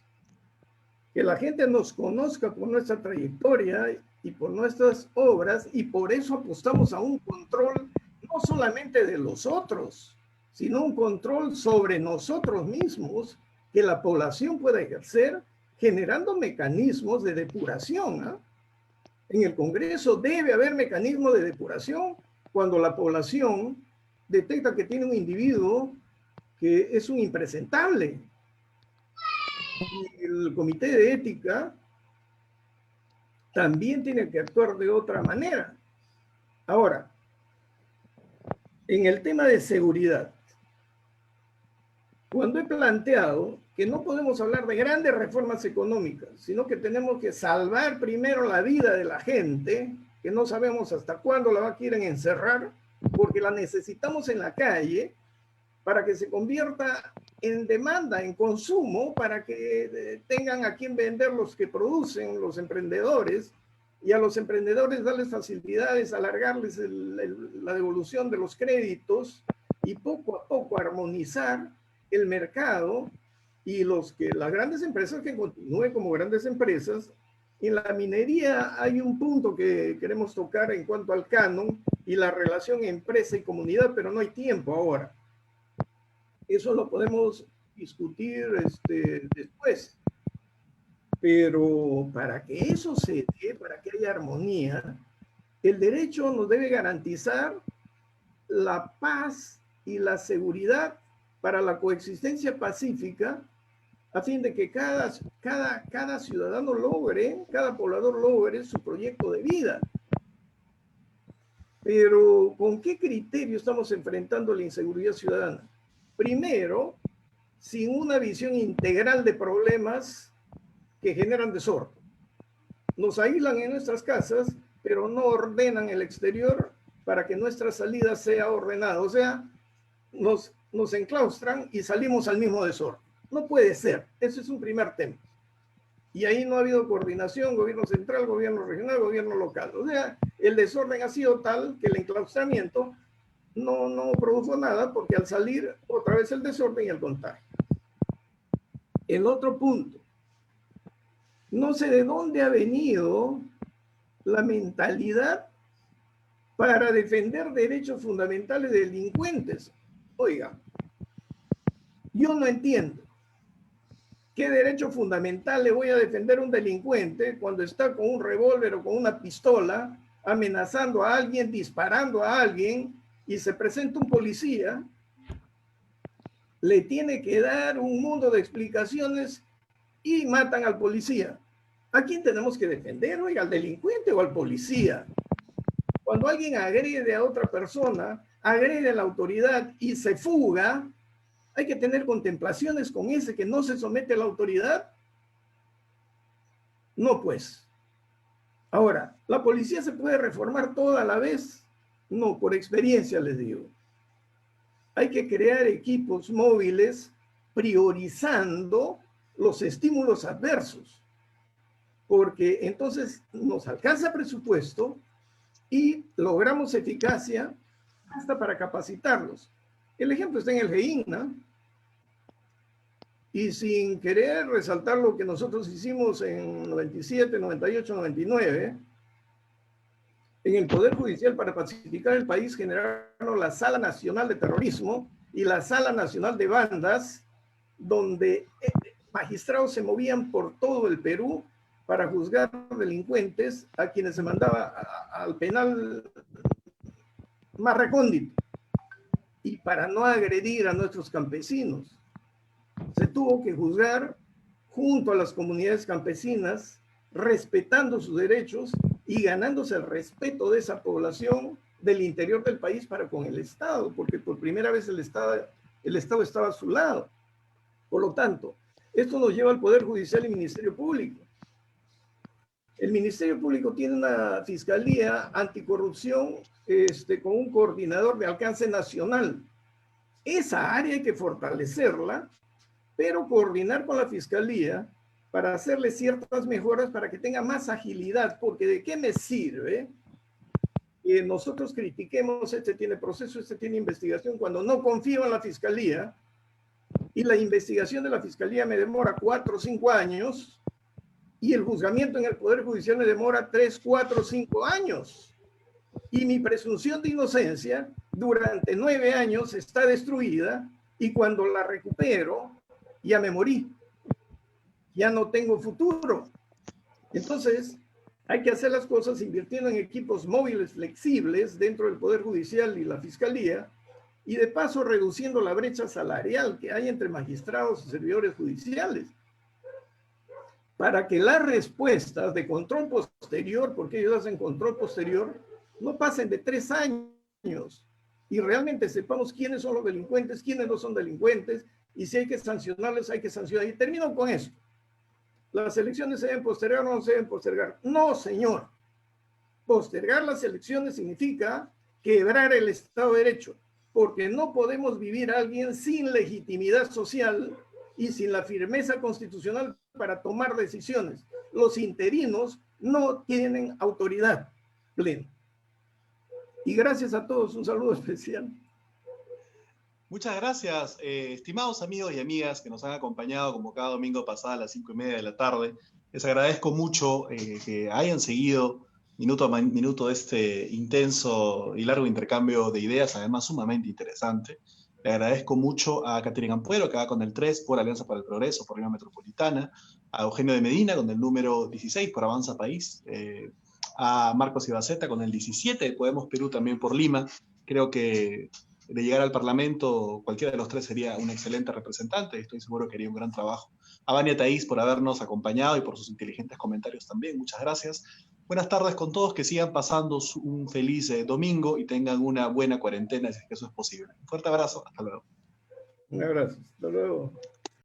Que la gente nos conozca por nuestra trayectoria y por nuestras obras, y por eso apostamos a un control no solamente de los otros, sino un control sobre nosotros mismos que la población pueda ejercer, generando mecanismos de depuración. ¿Eh? En el Congreso debe haber mecanismos de depuración cuando la población detecta que tiene un individuo que es un impresentable. Y el Comité de Ética también tiene que actuar de otra manera. Ahora, en el tema de seguridad, cuando he planteado que no podemos hablar de grandes reformas económicas, sino que tenemos que salvar primero la vida de la gente, que no sabemos hasta cuándo la quieren encerrar, porque la necesitamos en la calle para que se convierta en demanda, en consumo, para que tengan a quien vender los que producen, los emprendedores, y a los emprendedores darles facilidades, alargarles la devolución de los créditos y poco a poco armonizar el mercado y las grandes empresas que continúen como grandes empresas. En la minería hay un punto que queremos tocar en cuanto al canon y la relación empresa y comunidad, pero no hay tiempo ahora. Eso lo podemos discutir después. Pero para que eso se dé, para que haya armonía, el derecho nos debe garantizar la paz y la seguridad para la coexistencia pacífica a fin de que cada ciudadano logre, cada poblador logre su proyecto de vida. Pero, ¿con qué criterio estamos enfrentando la inseguridad ciudadana? Primero, sin una visión integral de problemas que generan desorden. Nos aíslan en nuestras casas, pero no ordenan el exterior para que nuestra salida sea ordenada. O sea, nos enclaustran y salimos al mismo desorden. No puede ser. Ese es un primer tema. Y ahí no ha habido coordinación, gobierno central, gobierno regional, gobierno local. O sea, el desorden ha sido tal que el enclaustramiento no produjo nada, porque al salir otra vez el desorden y el contagio. El otro punto. No sé de dónde ha venido la mentalidad para defender derechos fundamentales de delincuentes. Oiga, yo no entiendo. ¿Qué derecho fundamental le voy a defender a un delincuente cuando está con un revólver o con una pistola amenazando a alguien, disparando a alguien, y se presenta un policía? Le tiene que dar un mundo de explicaciones y matan al policía. ¿A quién tenemos que defender? Oiga, ¿al delincuente o al policía? Cuando alguien agrede a otra persona, agrede a la autoridad y se fuga, hay que tener contemplaciones con ese que no se somete a la autoridad. No, pues. Ahora, ¿la policía se puede reformar toda a la vez? No, por experiencia les digo. Hay que crear equipos móviles priorizando los estímulos adversos, porque entonces nos alcanza presupuesto y logramos eficacia hasta para capacitarlos. El ejemplo está en el GEIN, ¿no? Y sin querer resaltar lo que nosotros hicimos en 97, 98, 99, en el Poder Judicial, para pacificar el país, generaron la Sala Nacional de Terrorismo y la Sala Nacional de Bandas, donde magistrados se movían por todo el Perú para juzgar delincuentes a quienes se mandaba al penal más recóndito. Y para no agredir a nuestros campesinos, se tuvo que juzgar junto a las comunidades campesinas, respetando sus derechos y ganándose el respeto de esa población del interior del país para con el Estado, porque por primera vez el Estado estaba a su lado. Por lo tanto, esto nos lleva al Poder Judicial y Ministerio Público. El Ministerio Público tiene una fiscalía anticorrupción con un coordinador de alcance nacional. Esa área hay que fortalecerla, pero coordinar con la fiscalía para hacerle ciertas mejoras para que tenga más agilidad, porque ¿de qué me sirve que nosotros critiquemos este tiene proceso, este tiene investigación, cuando no confío en la fiscalía y la investigación de la fiscalía me demora 4 o 5 años y el juzgamiento en el Poder Judicial me demora 3, 4, 5 años? Y mi presunción de inocencia durante 9 años está destruida, y cuando la recupero ya me morí, ya no tengo futuro. Entonces hay que hacer las cosas invirtiendo en equipos móviles flexibles dentro del Poder Judicial y la Fiscalía, y de paso reduciendo la brecha salarial que hay entre magistrados y servidores judiciales, para que las respuestas de control posterior, porque ellos hacen control posterior, no pasen de 3 años y realmente sepamos quiénes son los delincuentes, quiénes no son delincuentes, y si hay que sancionarles, hay que sancionar. Y termino con esto. ¿Las elecciones se deben postergar o no se deben postergar? No, señor. Postergar las elecciones significa quebrar el Estado de Derecho, porque no podemos vivir a alguien sin legitimidad social y sin la firmeza constitucional para tomar decisiones. Los interinos no tienen autoridad plena. Y gracias a todos, un saludo especial. Muchas gracias, estimados amigos y amigas que nos han acompañado como cada domingo pasado a las 5:30 de la tarde. Les agradezco mucho que hayan seguido minuto a minuto este intenso y largo intercambio de ideas, además sumamente interesante. Le agradezco mucho a Catherine Ampuero, que va con el 3 por Alianza para el Progreso, por Lima Metropolitana, a Eugenio de Medina con el número 16 por Avanza País, a Marcos Ibaceta con el 17 de Podemos Perú también por Lima. Creo que de llegar al Parlamento, cualquiera de los tres sería un excelente representante, estoy seguro que haría un gran trabajo A Vania Thaís por habernos acompañado y por sus inteligentes comentarios también. Muchas gracias. Buenas tardes con todos, que sigan pasando un feliz domingo y tengan una buena cuarentena, si es que eso es posible. Un fuerte abrazo, hasta luego. Un abrazo, hasta luego.